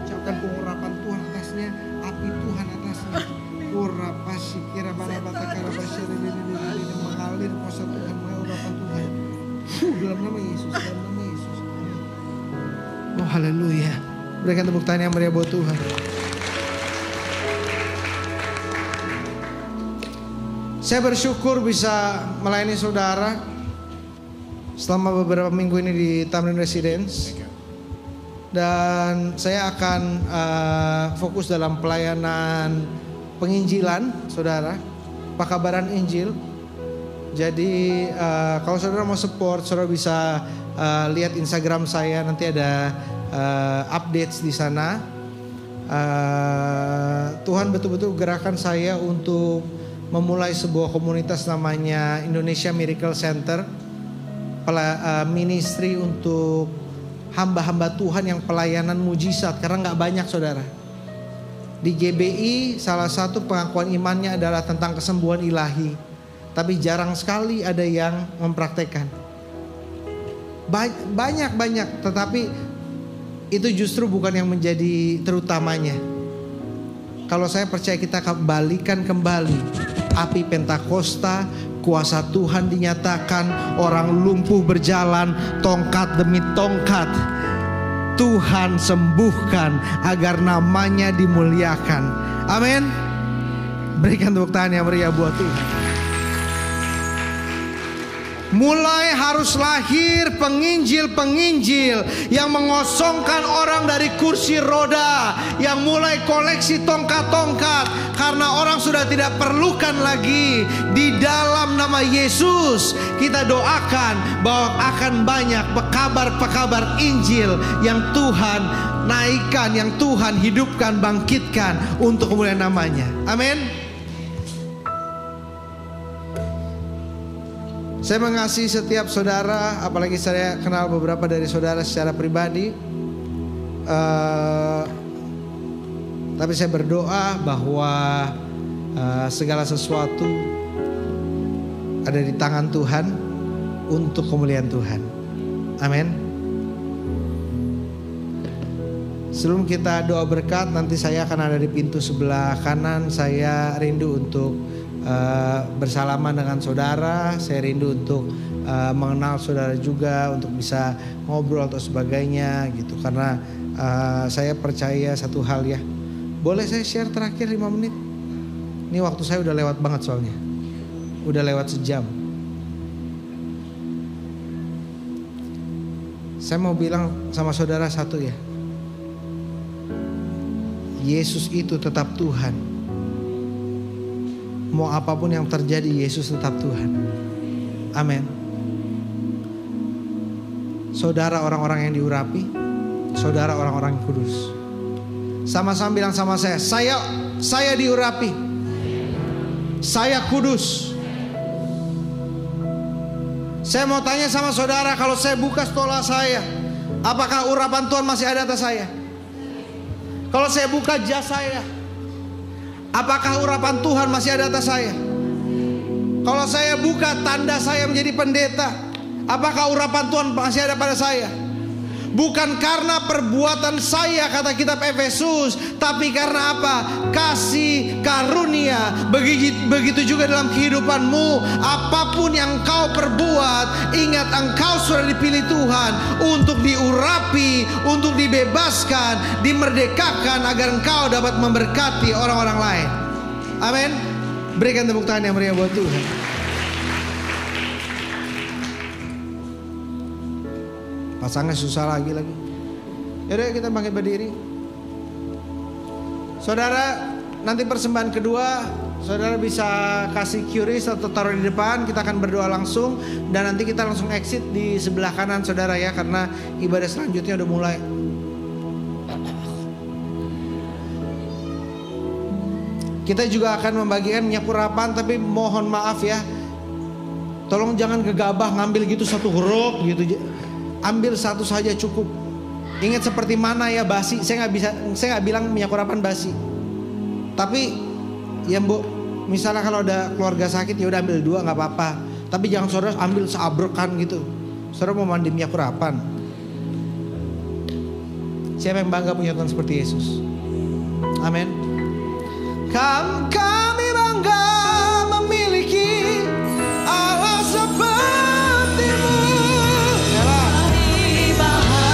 Ucapkan pengurapan Tuhan atasnya, api Tuhan atasnya. Urapasi kira barabata karabasya mengalir kuasa Tuhan, urapan Tuhan. Dalam nama Yesus, dalam nama Yesus. Oh haleluya. Berikan tepuk tangan yang meriah buat Tuhan. Saya bersyukur bisa melayani saudara selama beberapa minggu ini di Tamrin Residence. Dan saya akan fokus dalam pelayanan penginjilan, saudara, pakabaran Injil. Jadi kalau saudara mau support, saudara bisa lihat Instagram saya, nanti ada updates di sana. Tuhan betul-betul gerakan saya untuk memulai sebuah komunitas namanya Indonesia Miracle Center, ministry untuk hamba-hamba Tuhan yang pelayanan mujizat, karena nggak banyak saudara. Di GBI salah satu pengakuan imannya adalah tentang kesembuhan ilahi, tapi jarang sekali ada yang mempraktekkan. Banyak, tetapi itu justru bukan yang menjadi terutamanya. Kalau saya percaya kita kembalikan kembali api Pentakosta, kuasa Tuhan dinyatakan, orang lumpuh berjalan, tongkat demi tongkat Tuhan sembuhkan agar namanya dimuliakan. Amin. Berikan tepuk tangan yang meriah buat Tuhan. Mulai harus lahir penginjil-penginjil yang mengosongkan orang dari kursi roda, yang mulai koleksi tongkat-tongkat, karena orang sudah tidak perlukan lagi. Di dalam nama Yesus kita doakan bahwa akan banyak pekabar-pekabar Injil yang Tuhan naikkan, yang Tuhan hidupkan, bangkitkan untuk kemuliaan namanya. Amin. Saya mengasihi setiap saudara, apalagi saya kenal beberapa dari saudara secara pribadi. Tapi saya berdoa bahwa segala sesuatu ada di tangan Tuhan untuk kemuliaan Tuhan. Amin. Sebelum kita doa berkat, nanti saya akan ada di pintu sebelah kanan. Saya rindu untuk bersalaman dengan saudara. Saya rindu untuk mengenal saudara juga, untuk bisa ngobrol atau sebagainya gitu. Karena saya percaya satu hal ya. Boleh saya share terakhir 5 menit? Ini waktu saya udah lewat banget soalnya. Udah lewat sejam. Saya mau bilang sama saudara satu ya. Yesus itu tetap Tuhan. Mau apapun yang terjadi, Yesus tetap Tuhan. Amin. Saudara orang-orang yang diurapi, saudara orang-orang yang kudus. Sama-sama bilang sama saya diurapi. Saya kudus. Saya mau tanya sama saudara, kalau saya buka stola saya, apakah urapan Tuhan masih ada atas saya? Kalau saya buka jas saya, apakah urapan Tuhan masih ada atas saya? Kalau saya buka tanda saya menjadi pendeta, apakah urapan Tuhan masih ada pada saya? Bukan karena perbuatan saya, kata kitab Efesus, tapi karena apa? Kasih karunia. Begitu juga dalam kehidupanmu. Apapun yang kau perbuat, ingat engkau sudah dipilih Tuhan untuk diurapi, untuk dibebaskan, dimerdekakan, agar engkau dapat memberkati orang-orang lain. Amin. Berikan tepuk tangan yang meriah buat Tuhan. Pasangnya susah lagi. Yaudah, kita bangkit berdiri. Saudara, nanti persembahan kedua, saudara bisa kasih QRIS atau taruh di depan. Kita akan berdoa langsung, dan nanti kita langsung exit di sebelah kanan saudara ya, karena ibadah selanjutnya udah mulai. Kita juga akan membagikan minyak urapan, tapi mohon maaf ya, tolong jangan gegabah ngambil gitu satu huruf gitu. Ambil satu saja cukup. Ingat seperti mana ya, basi. Saya nggak bilang minyak urapan basi. Tapi ya Bu, misalnya kalau ada keluarga sakit ya udah ambil 2 nggak apa-apa. Tapi jangan saudara ambil seabrekan gitu. Saudara mau mandi minyak urapan. Siapa yang bangga punya Tuhan seperti Yesus? Amin. Kami bangga memiliki Allah seperti-Mu. Kami bangga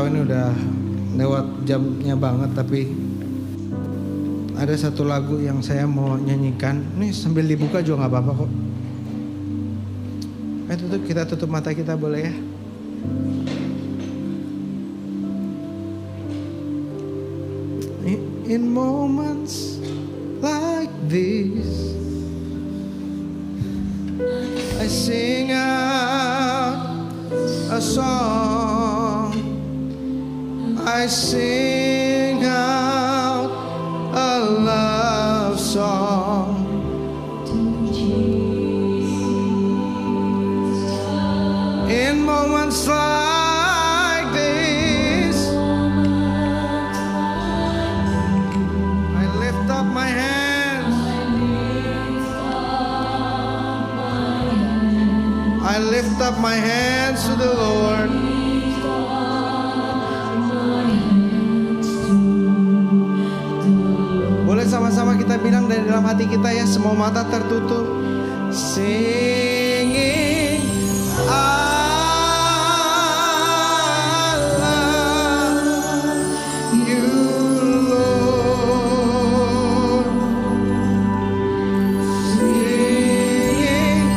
tahu ini udah lewat jamnya banget, tapi ada satu lagu yang saya mau nyanyikan. Ini sambil dibuka juga nggak apa-apa kok. Kita tutup mata kita boleh ya? In moments like this, I sing out a song. I sing out a love song to Jesus. In moments like this, I lift up my hands. I lift up my hands to the Lord. Boleh sama-sama kita bilang dari dalam hati kita ya, semua mata tertutup. Singing, I love you, Lord. Singing,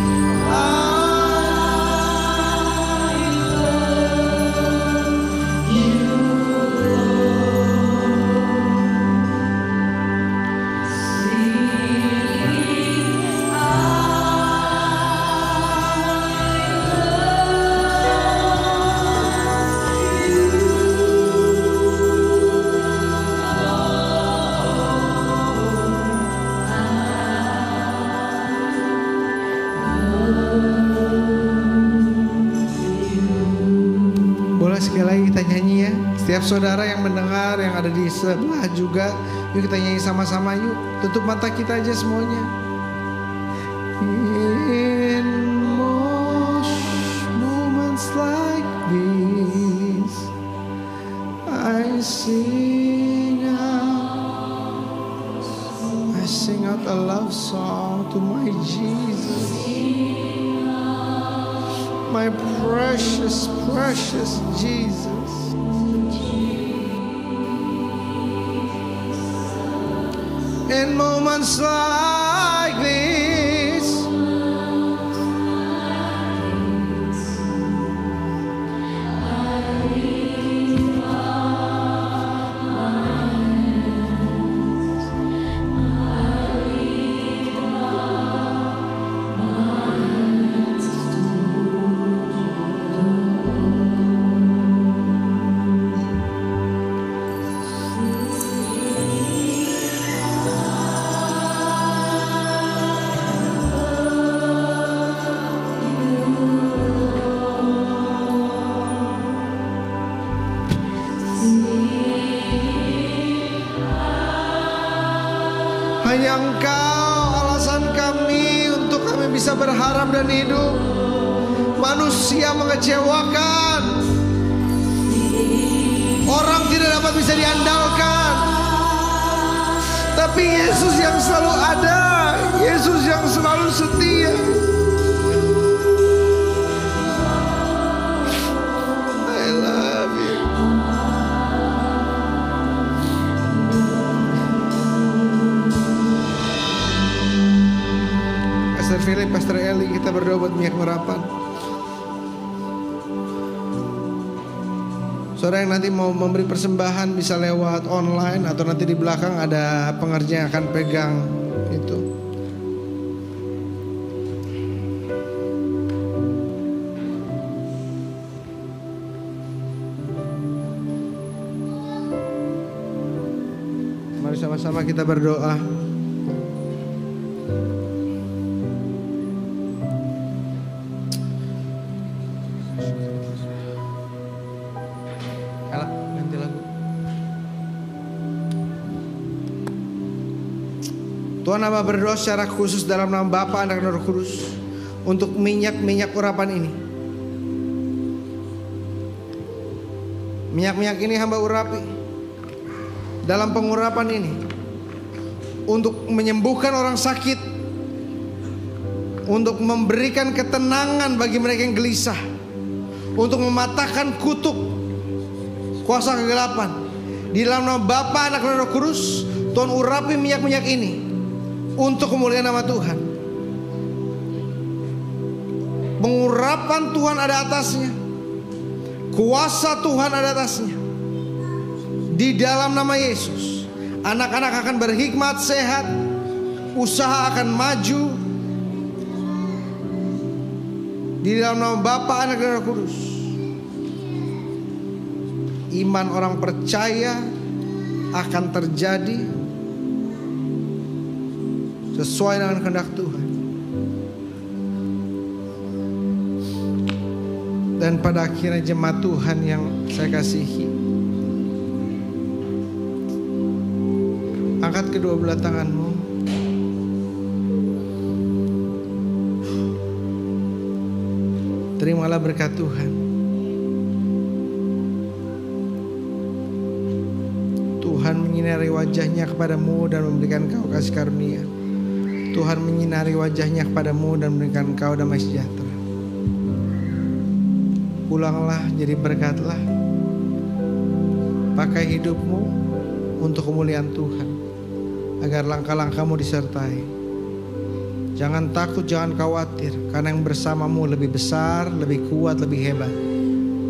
boleh sekali lagi kita nyanyi ya. Setiap saudara yang mendengar, yang ada di sebelah juga, yuk kita nyanyi sama-sama yuk. Tutup mata kita aja semuanya. In moments like this, I sing out a love song to my Jesus. My precious, precious Jesus. In moments like this, hanya Engkau alasan kami untuk kami bisa berharap dan hidup. Manusia mengecewakan, orang tidak dapat bisa diandalkan, tapi Yesus yang selalu ada, Yesus yang selalu setia. I love you. Pastor Philip, Pastor Eli, kita berdoa buat minyak urapan. Saudara yang nanti mau memberi persembahan bisa lewat online atau nanti di belakang ada pengerja yang akan pegang itu. Mari sama-sama kita berdoa. Tuhan, hamba berdoa secara khusus dalam nama Bapa, Anak, dan Roh Kudus untuk minyak-minyak urapan ini. Minyak-minyak ini hamba urapi dalam pengurapan ini untuk menyembuhkan orang sakit, untuk memberikan ketenangan bagi mereka yang gelisah, untuk mematahkan kutuk, kuasa kegelapan. Di dalam nama Bapa, Anak dan Roh Kudus, Tuhan urapi minyak-minyak ini untuk kemuliaan nama Tuhan. Pengurapan Tuhan ada atasnya, kuasa Tuhan ada atasnya. Di dalam nama Yesus, anak-anak akan berhikmat, sehat, usaha akan maju. Di dalam nama Bapa, Anak dan Roh Kudus. Iman orang percaya akan terjadi sesuai dengan kehendak Tuhan. Dan pada akhirnya jemaat Tuhan yang saya kasihi, angkat kedua belah tanganmu. Terimalah berkat Tuhan. Tuhan menyinari wajahnya kepadamu dan memberikan kau kasih karunia. Tuhan menyinari wajahnya kepadamu dan memberikan kau damai sejahtera. Pulanglah jadi berkatlah. Pakai hidupmu untuk kemuliaan Tuhan, agar langkah-langkahmu disertai. Jangan takut, jangan khawatir, karena yang bersamamu lebih besar, lebih kuat, lebih hebat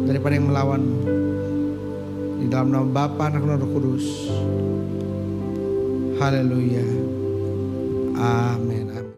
daripada yang melawanmu. Di dalam nama Bapa, Anak dan Roh Kudus. Haleluya. Amin.